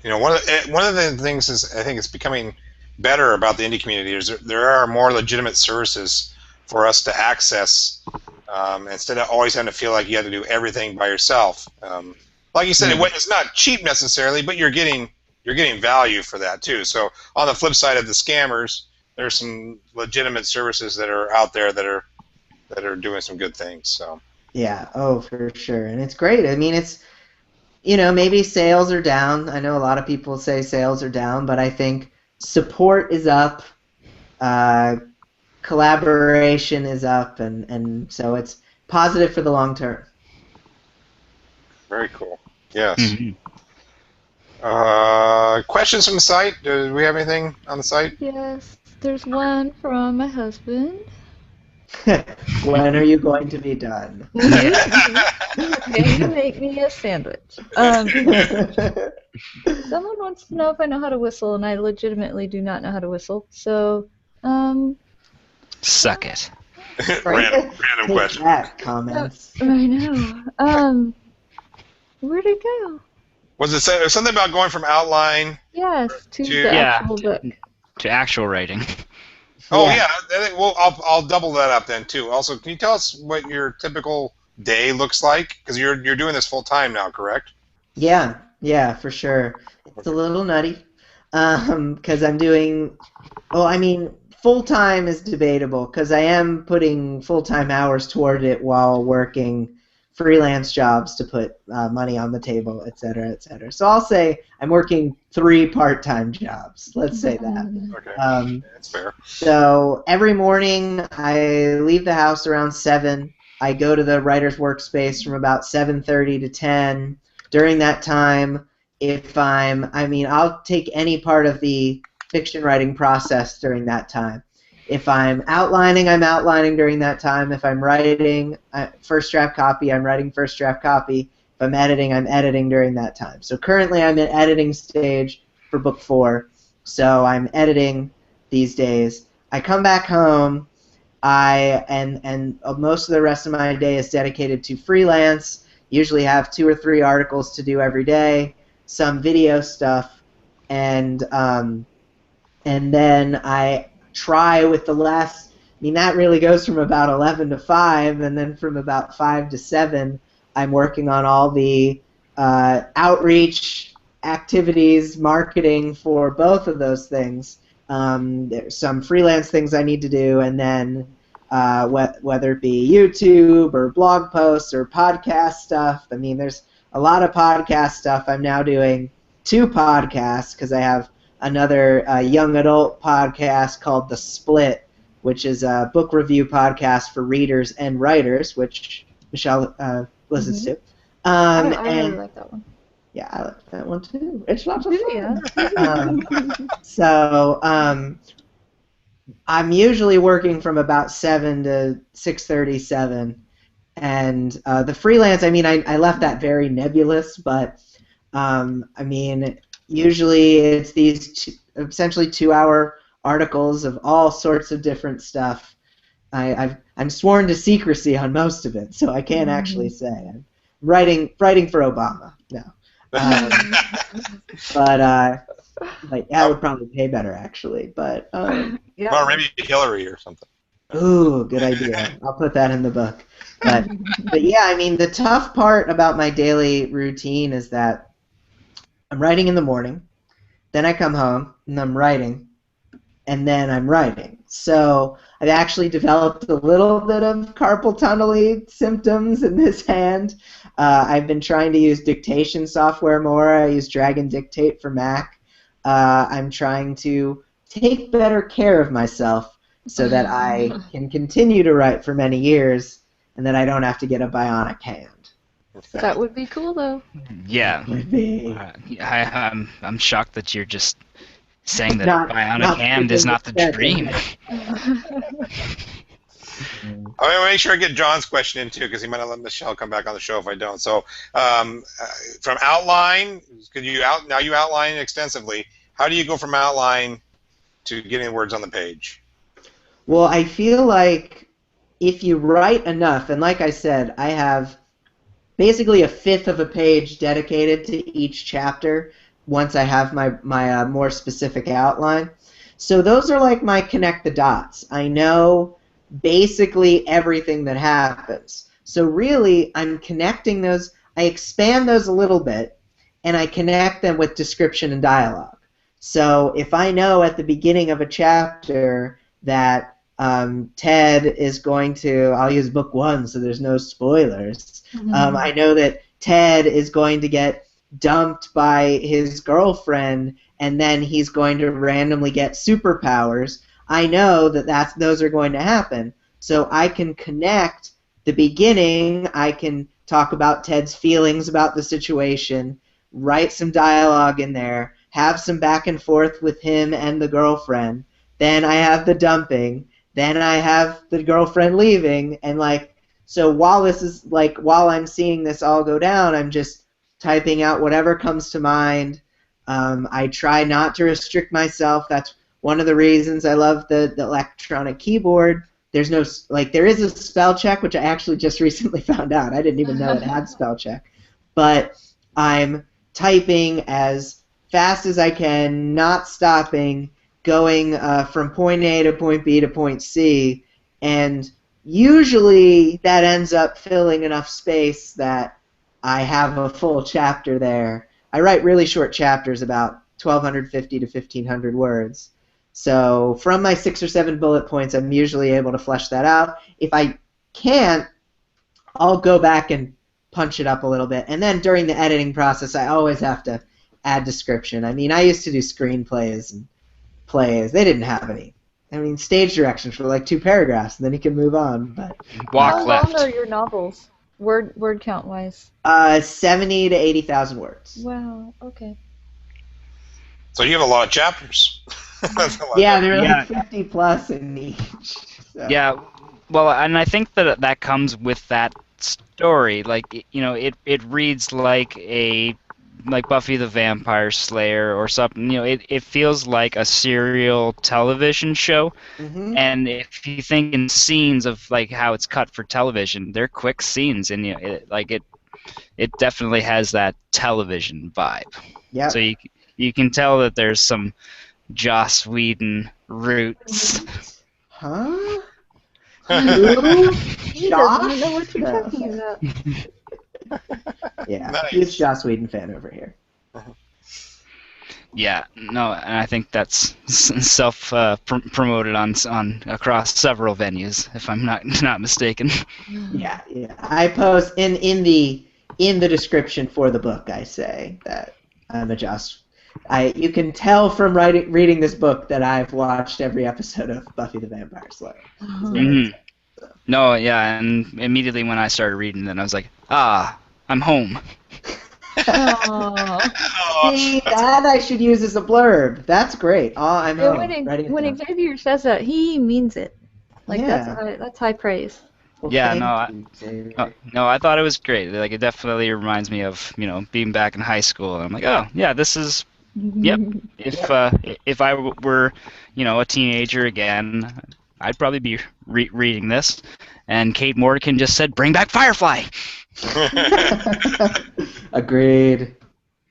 one of the things is I think it's becoming better about the indie community is there are more legitimate services for us to access instead of always having to feel like you have to do everything by yourself. Like you said, it's not cheap necessarily, but you're getting value for that too. So on the flip side of the scammers, there's some legitimate services that are out there that are doing some good things. So yeah, oh for sure, and it's great. I mean, it's maybe sales are down. I know a lot of people say sales are down, but I think support is up, collaboration is up, and so it's positive for the long term. Very cool. Yes. Mhm. Questions from the site? Do we have anything on the site? Yes, there's one from my husband. When are you going to be done? Can you make me a sandwich? Someone wants to know if I know how to whistle, and I legitimately do not know how to whistle. So, Suck it. Random Take question. that, comments. I know. Where'd it go? Was it something about going from outline? Yes, to To- the Yeah. actual book. To actual writing. Oh Yeah. yeah, I think I'll double that up then too. Also, can you tell us what your typical day looks like? Because you're doing this full time now, correct? Yeah, for sure. It's a little nutty, because I'm doing. Well, I mean, full-time is debatable, because I am putting full-time hours toward it while working freelance jobs to put money on the table, et cetera, et cetera. So I'll say I'm working 3 part-time jobs. Let's say that. Okay, that's fair. So every morning I leave the house around 7. I go to the writer's workspace from about 7:30 to 10. During that time, I'll take any part of the fiction writing process during that time. If I'm outlining during that time. If I'm writing first draft copy, I'm writing first draft copy. If I'm editing during that time. So currently I'm in editing stage for book 4. So I'm editing these days. I come back home. And most of the rest of my day is dedicated to freelance. Usually have 2 or 3 articles to do every day, some video stuff, and then I try with the last. I mean, that really goes from about 11 to 5, and then from about 5 to 7, I'm working on all the outreach activities, marketing for both of those things. There's some freelance things I need to do, and then whether it be YouTube or blog posts or podcast stuff. I mean, there's a lot of podcast stuff. I'm now doing 2 podcasts because I have another young adult podcast called The Split, which is a book review podcast for readers and writers, which Michelle listens to. I really like that one. Yeah, I like that one too. It's lots of fun. Yeah. I'm usually working from about 7 to 6:37, and the freelance. I mean, I left that very nebulous, but I mean, usually it's these essentially 2-hour articles of all sorts of different stuff. I'm sworn to secrecy on most of it, so I can't actually say. I'm writing for Obama. No, um, but yeah, I would probably pay better actually. But Yeah. Or maybe Hillary or something. ooh, good idea. I'll put that in the book. But yeah, I mean, the tough part about my daily routine is that I'm writing in the morning, then I come home and I'm writing, and then I'm writing. So I've actually developed a little bit of carpal tunnel symptoms in this hand. I've been trying to use dictation software more. I use Dragon Dictate for Mac. I'm trying to take better care of myself so that I can continue to write for many years and that I don't have to get a bionic hand. That would be cool, though. Yeah. Would be I'm shocked that you're just saying that not bionic hand is not the dream. I'm gonna make sure I get John's question in too, because he might not let Michelle come back on the show if I don't. So, from outline, now you outline extensively. How do you go from outline to getting words on the page? Well, I feel like if you write enough, and like I said, I have basically a fifth of a page dedicated to each chapter once I have my more specific outline. So those are like my connect the dots. I know basically everything that happens. So really, I'm connecting those. I expand those a little bit, and I connect them with description and dialogue. So if I know at the beginning of a chapter that Ted is going to, I'll use book 1 so there's no spoilers. I know that Ted is going to get dumped by his girlfriend and then he's going to randomly get superpowers. I know that those are going to happen. So I can connect the beginning, I can talk about Ted's feelings about the situation, write some dialogue in there, have some back and forth with him and the girlfriend. Then I have the dumping. Then I have the girlfriend leaving, and so while I'm seeing this all go down, I'm just typing out whatever comes to mind. I try not to restrict myself. That's one of the reasons I love the electronic keyboard. There is a spell check, which I actually just recently found out. I didn't even know it had spell check. But I'm typing as fast as I can, not stopping, going from point A to point B to point C, and usually that ends up filling enough space that I have a full chapter there. I write really short chapters, about 1,250 to 1,500 words. So from my 6 or 7 bullet points, I'm usually able to flesh that out. If I can't, I'll go back and punch it up a little bit. And then during the editing process, I always have to add description. I mean, I used to do screenplays and plays. They didn't have any. I mean, stage directions for like 2 paragraphs, and then you can move on. But Walk How left. long are your novels, word count wise? 70 to 80,000 words. Wow. Okay. So you have a lot of chapters. That's a lot. Yeah, they're Yeah. like 50 plus in each. So. Yeah, well, and I think that comes with that story. Like, it reads like Buffy the Vampire Slayer or something. It feels like a serial television show. Mm-hmm. And if you think in scenes of like how it's cut for television, they're quick scenes, and it definitely has that television vibe. Yeah. So you can tell that there's some Joss Whedon roots. Huh? He Josh? doesn't even know what you're talking about. Yeah, Nice. huge Joss Whedon fan over here. Yeah, no, and I think that's self promoted on across several venues, if I'm not mistaken. Yeah. I post in the description for the book. I say that I'm a Joss. You can tell from reading this book that I've watched every episode of Buffy the Vampire Slayer. Mhm. No, yeah, and immediately when I started reading it, I was like, I'm home. Oh. Oh, See, that I should use as a blurb. That's great. Oh, I'm Yeah, home. Ready it when down. Xavier says that, he means it. Like Yeah. that's high praise. Well, Yeah, thank no, you, no, Xavier. no, I thought it was great. Like, it definitely reminds me of, being back in high school. And I'm like, oh, yeah, this is, yep. If I were, a teenager again, I'd probably be reading this. And Kate Morgan just said, "Bring back Firefly." Agreed.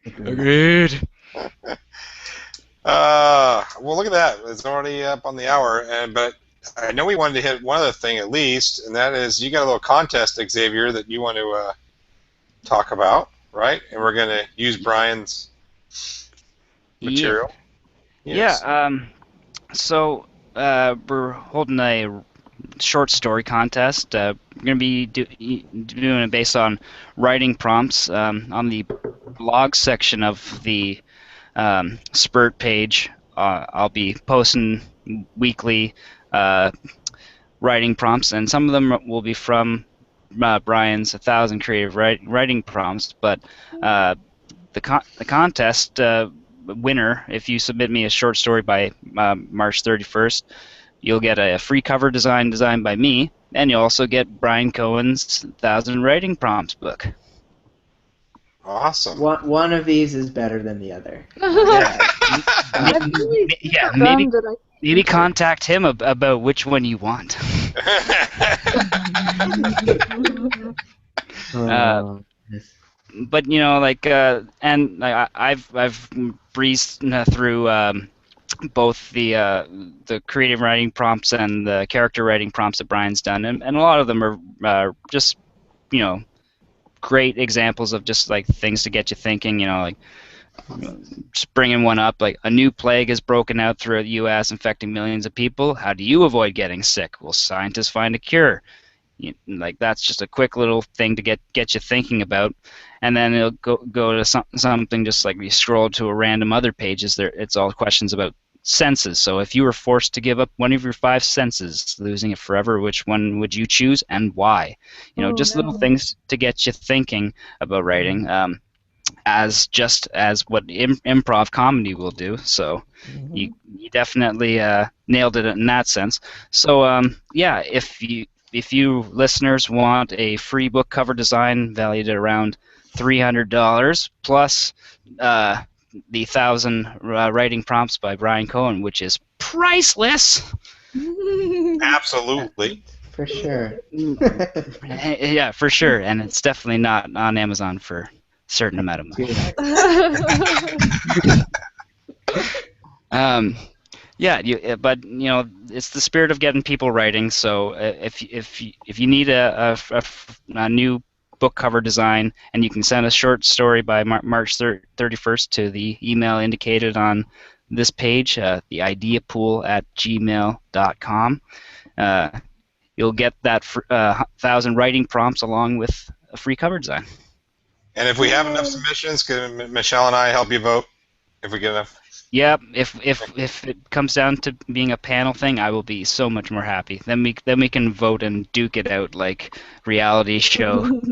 Agreed. well, look at that. It's already up on the hour, but I know we wanted to hit one other thing at least, and that is you got a little contest, Xavier, that you want to talk about, right? And we're going to use Brian's material. Yes. Yeah. So we're holding a short story contest. We're going to be doing it based on writing prompts on the blog section of the SPRT page. I'll be posting weekly writing prompts, and some of them will be from Brian's 1,000 creative writing prompts. But the contest winner, if you submit me a short story by March 31st, you'll get a free cover design designed by me, and you'll also get Bryan Cohen's 1,000 writing prompts book. Awesome. One of these is better than the other. Yeah, I'm really yeah, bummed that I maybe contact him about which one you want. Yes. But I've breezed through both the creative writing prompts and the character writing prompts that Brian's done, and a lot of them are just great examples of just like things to get you thinking. Just bringing one up, like a new plague has broken out throughout the U.S., infecting millions of people. How do you avoid getting sick? Will scientists find a cure? Like, that's just a quick little thing to get you thinking about, and then it'll go to something just like you scroll to a random other pages. It's all questions about senses. So if you were forced to give up one of your 5 senses, losing it forever, which one would you choose and why? Just little things to get you thinking about writing. As what improv comedy will do. So you definitely nailed it in that sense. So yeah, if you listeners want a free book cover design valued at around $300 plus the 1,000 writing prompts by Bryan Cohen, which is priceless. Absolutely. For sure. Yeah, for sure, and it's definitely not on Amazon for certain amount of money. But it's the spirit of getting people writing. So if you need a new book cover design, and you can send a short story by March 31st to the email indicated on this page, theideapool@gmail.com. You'll get that 1,000 writing prompts along with a free cover design. And if we have enough submissions, can Michelle and I help you vote if we get enough? Yep. If it comes down to being a panel thing, I will be so much more happy. Then we can vote and duke it out like reality show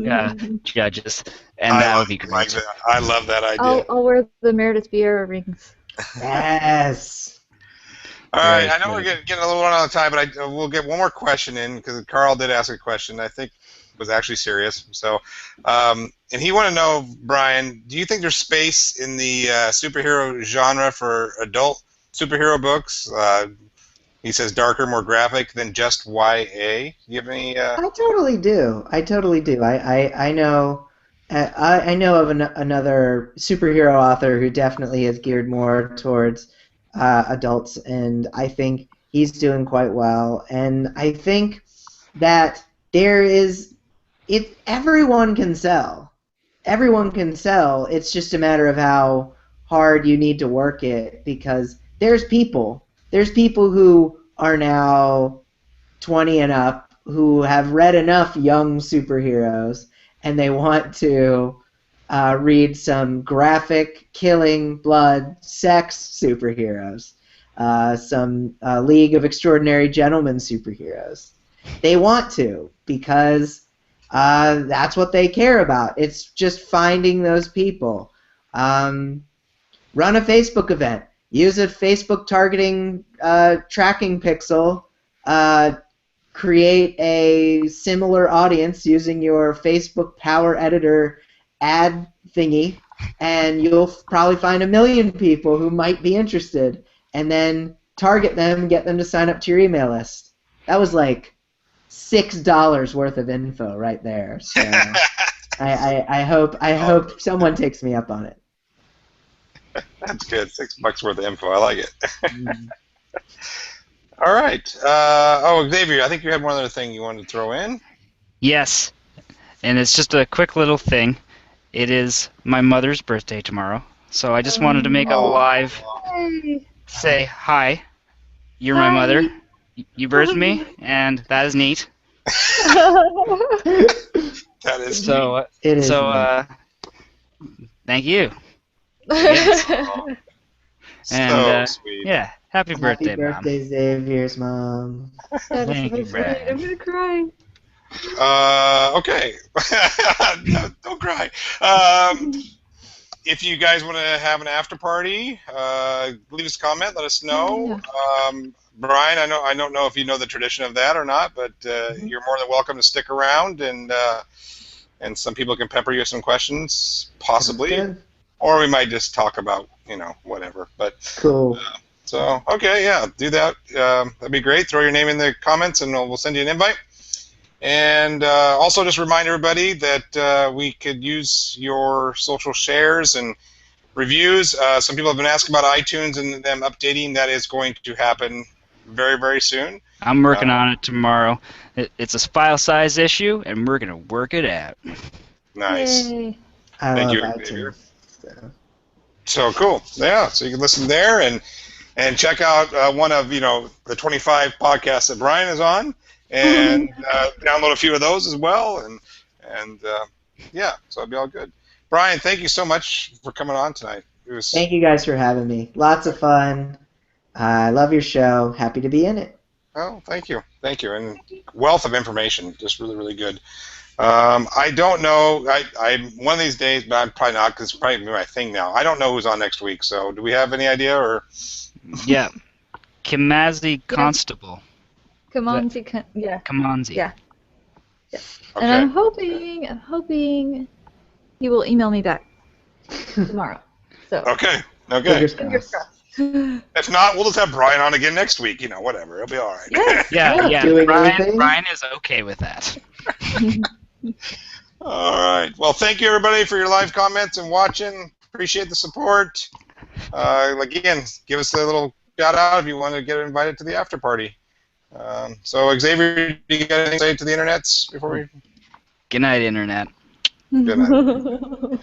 judges, and that would be great. I love that idea. I'll wear the Meredith Vieira rings. Yes. All right, I know we're getting a little run out of time, but we'll get one more question in because Carl did ask a question I think was actually serious. So, and he wanted to know, Brian, do you think there's space in the superhero genre for adult superhero books? He says darker, more graphic than just YA. Do you have any? I totally do. I know. I know of another superhero author who definitely is geared more towards adults, and I think he's doing quite well. And I think that everyone can sell. Everyone can sell. It's just a matter of how hard you need to work it, because there's people who are now 20 and up who have read enough young superheroes, and they want to read some graphic, killing, blood, sex superheroes, some League of Extraordinary Gentlemen superheroes. They want to, because that's what they care about. It's just finding those people. Run a Facebook event. Use a Facebook targeting tracking pixel. Create a similar audience using your Facebook Power Editor ad thingy, and you'll probably find 1 million people who might be interested, and then target them and get them to sign up to your email list. That was like $6 worth of info right there. So I hope someone takes me up on it. That's good. $6 worth of info. I like it. All right. Xavier, I think you had one other thing you wanted to throw in. Yes, and it's just a quick little thing. It is my mother's birthday tomorrow, so I just wanted to make a live say hi. You're my mother. You birthed me, and that is neat. That is So, It is. thank you. Yes. so And sweet. yeah, happy birthday, Happy birthday, Xavier's mom. That is Thank so you, sweet. Brad. I'm gonna cry. Okay. No, don't cry. If you guys want to have an after party, leave us a comment. Let us know. Brian, I don't know if you know the tradition of that or not, but you're more than welcome to stick around, and some people can pepper you with some questions, possibly, Good. or we might just talk about whatever. But Cool. so okay, yeah, do that. That'd be great. Throw your name in the comments, and we'll send you an invite. And also just remind everybody that we could use your social shares and reviews. Some people have been asking about iTunes and them updating. That is going to happen very, very soon. I'm working on it tomorrow. It's a file size issue, and we're gonna work it out. Nice. Yay. I Thank love you, Xavier. iTunes. So cool. Yeah, so you can listen there and check out one of the 25 podcasts that Brian is on, and download a few of those as well, and yeah, so it'll be all good. Brian, thank you so much for coming on tonight. It was Thank you guys for having me. Lots of fun. I love your show. Happy to be in it. oh, thank you, and wealth of information, just really, really good. I don't know. I'm one of these days, but I'm probably not, because it's probably my thing now. I don't know who's on next week, so do we have any idea? Or Yeah, Kimazi Constable. Kamanzi, yeah. Kamanzi. Yeah. okay. And I'm hoping he will email me back tomorrow. So Okay. Fingers fingers crossed. crossed. If not, we'll just have Brian on again next week. Whatever. It'll be all right. Yes. Yeah. Doing anything? Brian is okay with that. All right. Well, thank you, everybody, for your live comments and watching. Appreciate the support. Again, give us a little shout out if you want to get invited to the after party. So, Xavier, do you got anything to say to the internets before we? Good night, Internet. Good night.